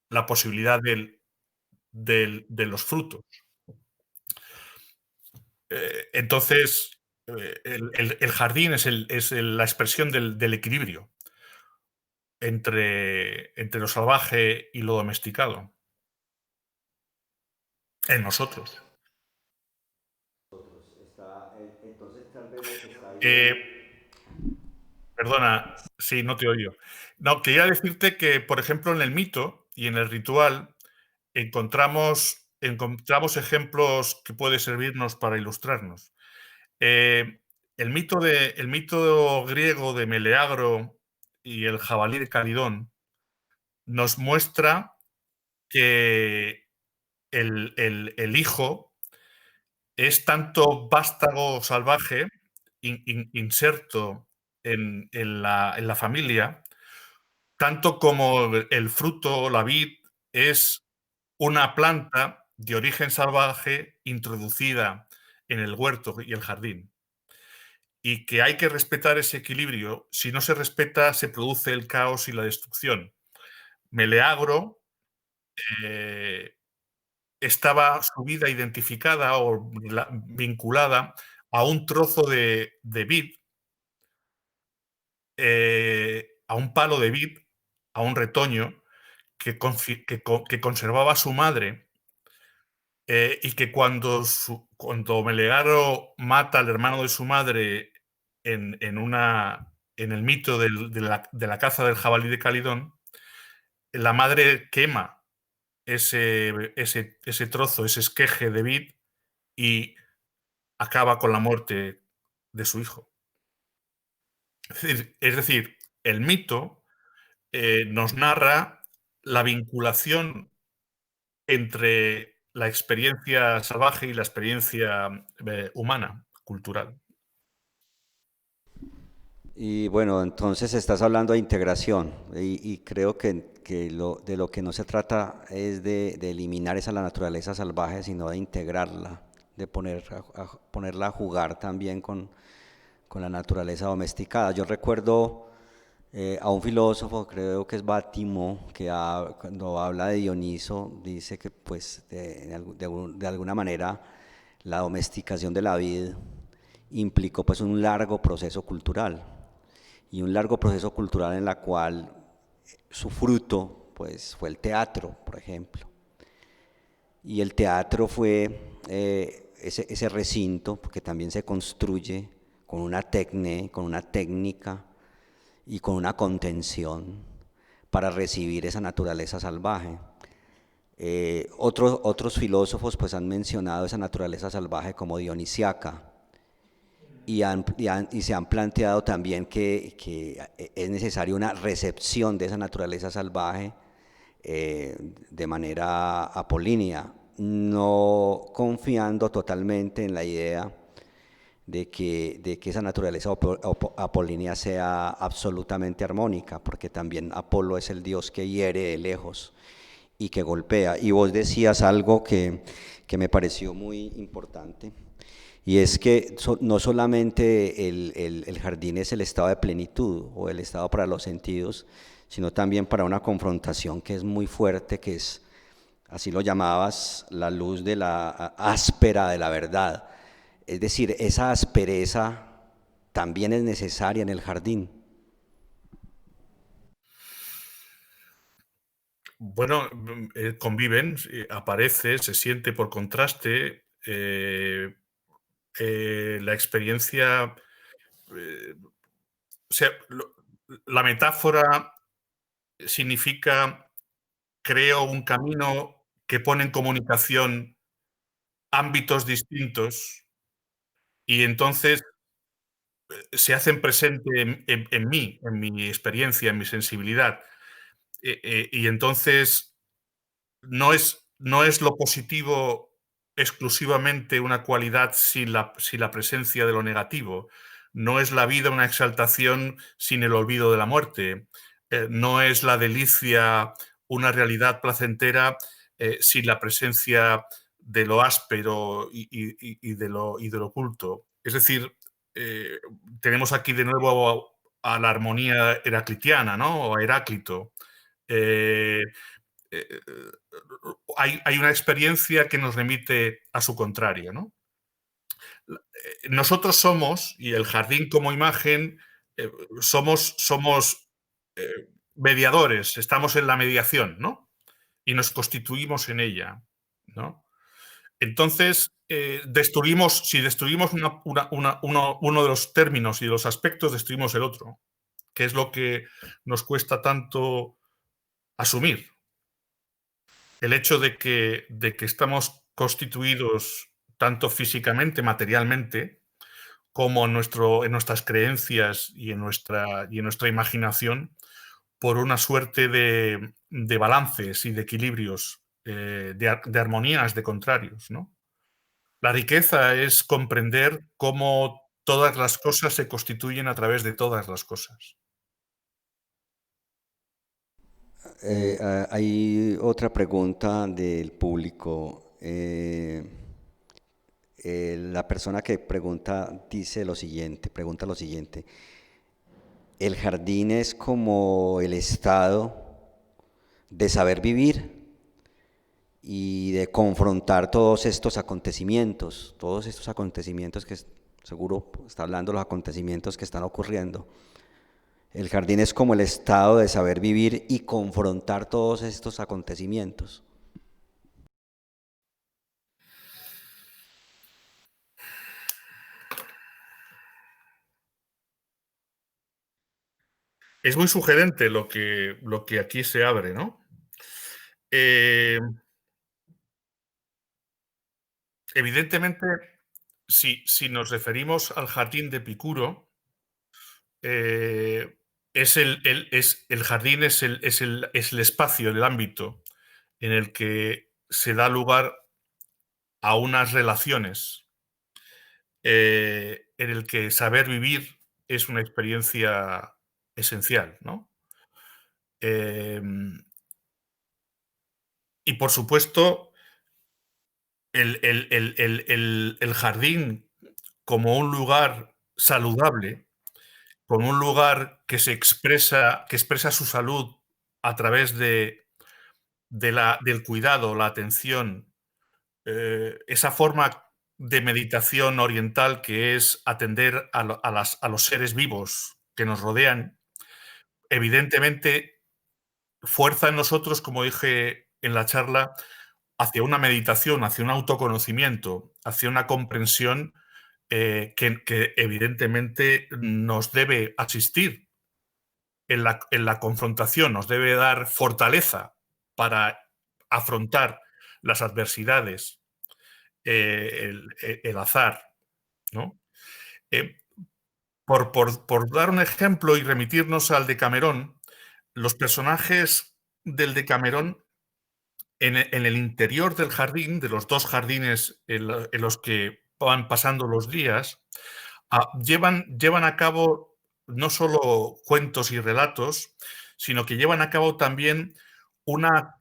la posibilidad de los frutos. Entonces, el jardín es la expresión del equilibrio. entre lo salvaje y lo domesticado en nosotros. Entonces tal vez lo que está Eh, diciendo. Perdona, sí, no te oigo. No, quería decirte que, por ejemplo, en el mito y en el ritual encontramos ejemplos que pueden servirnos para ilustrarnos. Eh, el mito griego de Meleagro y el jabalí de Calidón nos muestra que el hijo es tanto vástago salvaje, inserto en la familia, tanto como el fruto, la vid, es una planta de origen salvaje introducida en el huerto y el jardín. Y que hay que respetar ese equilibrio. Si no se respeta, se produce el caos y la destrucción. Meleagro eh, estaba su vida identificada o vinculada a un trozo de vid, a un palo de vid, a un retoño que conservaba su madre, y que cuando Meleagro mata al hermano de su madre en el mito de la caza del jabalí de Calidón, la madre quema ese trozo, ese esqueje de vid y acaba con la muerte de su hijo. Es decir, el mito nos narra la vinculación entre la experiencia salvaje y la experiencia humana, cultural. Y bueno, entonces estás hablando de integración y creo que de lo que no se trata es de eliminar esa la naturaleza salvaje, sino de integrarla, de ponerla a jugar también con la naturaleza domesticada. Yo recuerdo a un filósofo, creo que es Bátimo, que cuando habla de Dioniso dice que pues de alguna manera la domesticación de la vid implicó pues un largo proceso cultural y un largo proceso cultural en la cual su fruto pues fue el teatro, por ejemplo. Y el teatro fue ese recinto que también se construye con una con una técnica y con una contención para recibir esa naturaleza salvaje. Otros filósofos pues han mencionado esa naturaleza salvaje como dionisiaca y se han planteado también que es necesaria una recepción de esa naturaleza salvaje de manera apolínea, no confiando totalmente en la idea de que esa naturaleza apolínea sea absolutamente armónica, porque también Apolo es el dios que hiere de lejos y que golpea. Y vos decías algo que me pareció muy importante, y es que no solamente el jardín es el estado de plenitud o el estado para los sentidos, sino también para una confrontación que es muy fuerte, que es, así lo llamabas, la luz de la áspera de la verdad. Es decir, esa aspereza también es necesaria en el jardín. Bueno, conviven, aparece, se siente por contraste la experiencia, o sea, la metáfora significa creo un camino que pone en comunicación ámbitos distintos y entonces se hacen presente en mí, en mi experiencia, en mi sensibilidad. Y entonces no es lo positivo exclusivamente una cualidad sin la presencia de lo negativo. No es la vida una exaltación sin el olvido de la muerte. No es la delicia una realidad placentera sin la presencia de lo áspero y de lo oculto. Es decir, eh, tenemos aquí de nuevo a la armonía heraclitiana, ¿no? O a Heráclito. Eh, eh, hay una experiencia que nos remite a su contrario, ¿no? Nosotros somos, y el jardín como imagen, somos mediadores, estamos en la mediación, ¿no? Y nos constituimos en ella, ¿no? Entonces, si destruimos uno de los términos y de los aspectos, destruimos el otro, que es lo que nos cuesta tanto asumir. El hecho de que estamos constituidos tanto físicamente, materialmente, como en nuestras creencias y en nuestra imaginación, por una suerte de balances y de equilibrios, de armonías, de contrarios, ¿no? La riqueza es comprender cómo todas las cosas se constituyen a través de todas las cosas. Hay otra pregunta del público. La persona que pregunta pregunta lo siguiente: ¿el jardín es como el estado de saber vivir y de confrontar todos estos acontecimientos que seguro está hablando de los acontecimientos que están ocurriendo? El jardín es como el estado de saber vivir y confrontar todos estos acontecimientos. Es muy sugerente lo que aquí se abre, ¿no? Eh, Evidentemente, si nos referimos al jardín de Epicuro, eh, el jardín es el espacio, el ámbito en el que se da lugar a unas relaciones, en el que saber vivir es una experiencia esencial, ¿no? Y por supuesto, el jardín como un lugar saludable, como un lugar que expresa su salud a través del cuidado, la atención, esa forma de meditación oriental que es atender a los seres vivos que nos rodean, evidentemente fuerza en nosotros, como dije en la charla, hacia una meditación, hacia un autoconocimiento, hacia una comprensión, que evidentemente nos debe asistir en la confrontación, nos debe dar fortaleza para afrontar las adversidades, el azar, ¿no? Eh, por dar un ejemplo y remitirnos al Decamerón, los personajes del Decamerón en el interior del jardín, de los dos jardines en los que van pasando los días, llevan a cabo no solo cuentos y relatos, sino que llevan a cabo también una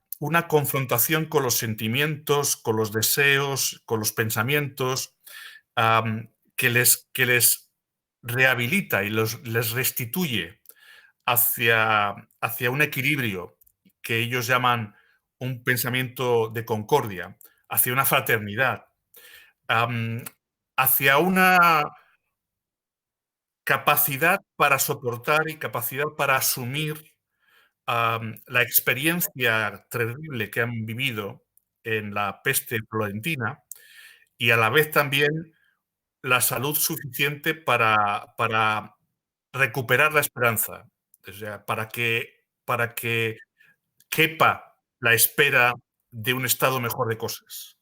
confrontación con los sentimientos, con los deseos, con los pensamientos, que les rehabilita y les restituye hacia un equilibrio que ellos llaman un pensamiento de concordia, hacia una fraternidad, am, hacia una capacidad para soportar y capacidad para asumir, la experiencia terrible que han vivido en la peste florentina y a la vez también la salud suficiente para recuperar la esperanza, o sea, para que quepa la espera de un estado mejor de cosas.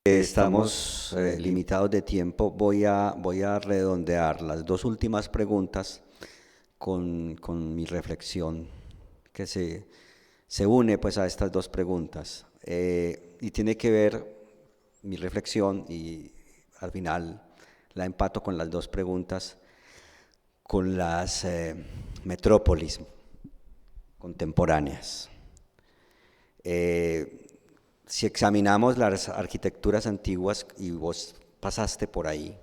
Estamos limitados de tiempo. Voy a redondear las dos últimas preguntas con mi reflexión que se une pues a estas dos preguntas. Y tiene que ver mi reflexión, y al final la empato con las dos preguntas, con las metrópolis contemporáneas. Si examinamos las arquitecturas antiguas, y vos pasaste por ahí,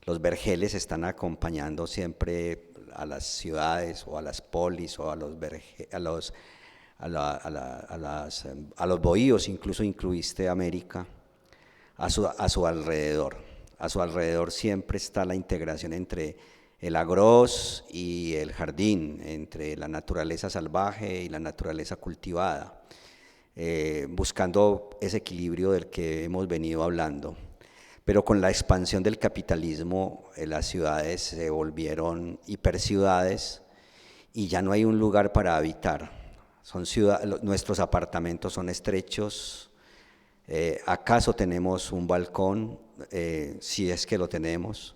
los vergeles están acompañando siempre a las ciudades o a las polis o a los bohíos, incluso incluiste América, a su alrededor. A su alrededor siempre está la integración entre el agros y el jardín, entre la naturaleza salvaje y la naturaleza cultivada, buscando ese equilibrio del que hemos venido hablando. Pero con la expansión del capitalismo, las ciudades se volvieron hiperciudades y ya no hay un lugar para habitar. Nuestros apartamentos son estrechos. ¿Acaso tenemos un balcón? Si es que lo tenemos.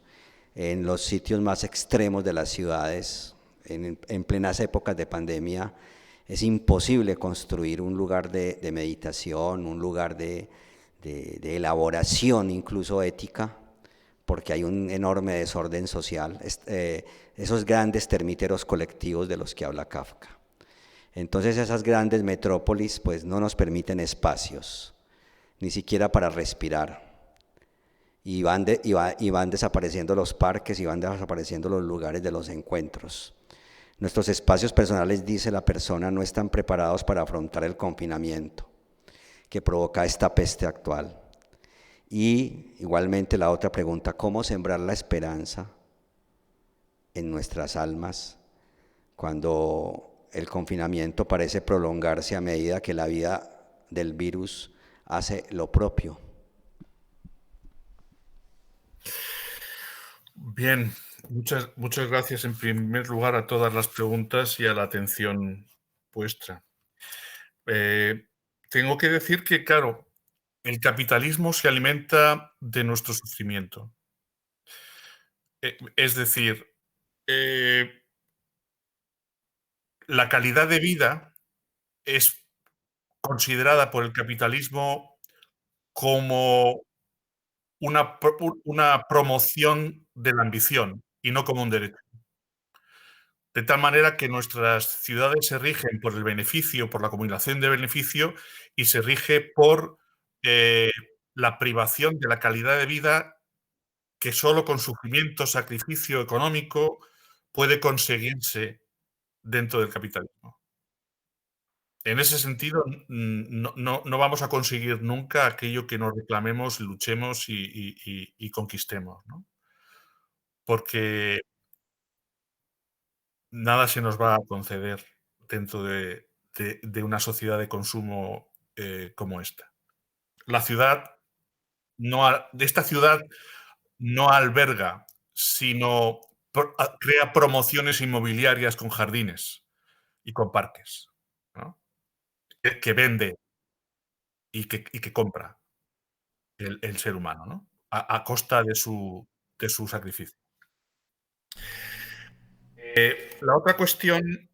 En los sitios más extremos de las ciudades, en plenas épocas de pandemia, es imposible construir un lugar de meditación, un lugar de elaboración incluso ética, porque hay un enorme desorden social, esos grandes termiteros colectivos de los que habla Kafka. Entonces esas grandes metrópolis pues no nos permiten espacios, ni siquiera para respirar. Y van desapareciendo los parques y van desapareciendo los lugares de los encuentros. Nuestros espacios personales, dice la persona, no están preparados para afrontar el confinamiento que provoca esta peste actual. Y igualmente la otra pregunta, ¿cómo sembrar la esperanza en nuestras almas cuando el confinamiento parece prolongarse a medida que la vida del virus hace lo propio? Bien, muchas gracias en primer lugar a todas las preguntas y a la atención vuestra. Tengo que decir que, claro, el capitalismo se alimenta de nuestro sufrimiento. Es decir, la calidad de vida es considerada por el capitalismo como una promoción de la ambición y no como un derecho. De tal manera que nuestras ciudades se rigen por el beneficio, por la acumulación de beneficio, y se rige por eh, la privación de la calidad de vida que solo con sufrimiento, sacrificio económico puede conseguirse dentro del capitalismo. En ese sentido, no vamos a conseguir nunca aquello que nos reclamemos, luchemos y conquistemos, ¿no? Porque nada se nos va a conceder dentro de una sociedad de consumo como esta. La ciudad de esta ciudad no alberga, sino crea promociones inmobiliarias con jardines y con parques, ¿no? Que vende y que compra el ser humano, ¿no? A costa de su sacrificio. La otra cuestión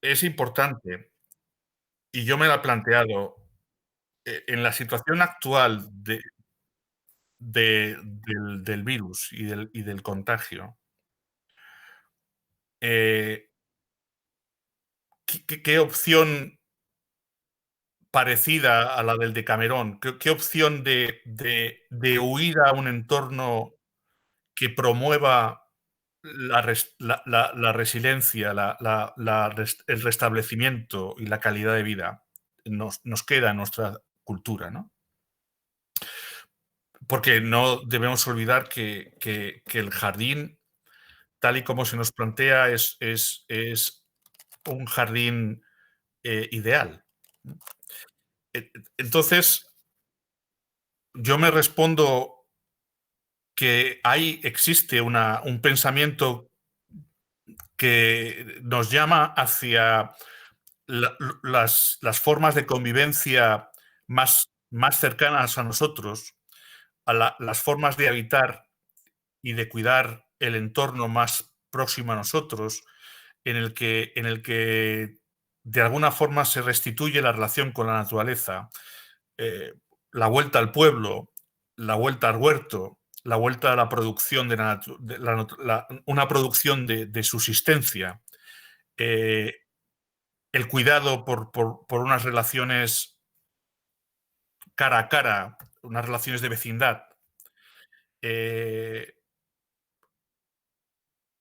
es importante y yo me la he planteado. En la situación actual del virus y del contagio, eh, ¿qué opción parecida a la del Decamerón? ¿Qué opción de huida a un entorno que promueva la resiliencia, el restablecimiento y la calidad de vida nos queda en nuestra cultura, ¿no? Porque no debemos olvidar que el jardín, tal y como se nos plantea, es un jardín ideal. Entonces, yo me respondo que existe un pensamiento que nos llama hacia las formas de convivencia más cercanas a nosotros, las formas de habitar y de cuidar el entorno más próximo a nosotros, en el que de alguna forma se restituye la relación con la naturaleza, eh, la vuelta al pueblo, la vuelta al huerto, la vuelta a la producción una producción de subsistencia, eh, el cuidado por unas relaciones cara a cara, unas relaciones de vecindad. Eh,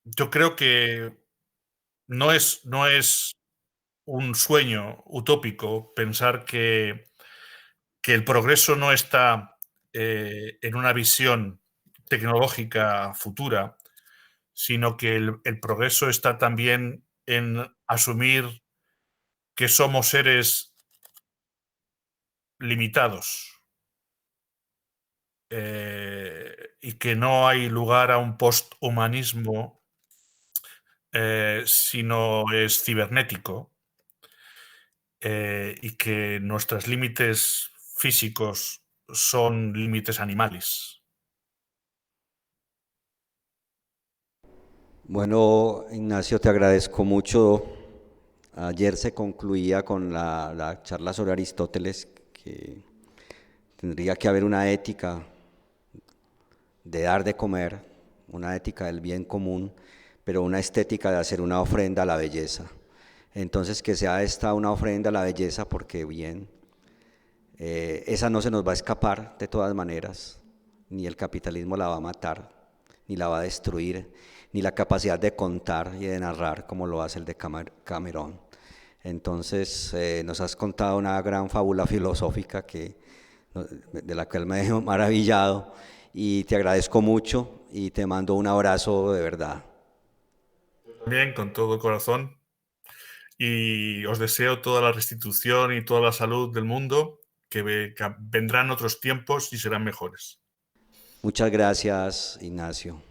yo creo que no es un sueño utópico pensar que el progreso no está en una visión tecnológica futura, sino que el progreso está también en asumir que somos seres limitados, y que no hay lugar a un posthumanismo si no es cibernético, y que nuestros límites físicos son límites animales. Bueno, Ignacio, te agradezco mucho. Ayer se concluía con la charla sobre Aristóteles, que tendría que haber una ética de dar de comer, una ética del bien común, pero una estética de hacer una ofrenda a la belleza. Entonces, que sea esta una ofrenda a la belleza, porque bien, esa no se nos va a escapar de todas maneras, ni el capitalismo la va a matar, ni la va a destruir, ni la capacidad de contar y de narrar como lo hace el de Cameron. Entonces, nos has contado una gran fábula filosófica de la cual me he maravillado, y te agradezco mucho y te mando un abrazo de verdad. También con todo corazón, y os deseo toda la restitución y toda la salud del mundo, que vendrán otros tiempos y serán mejores. Muchas gracias, Ignacio.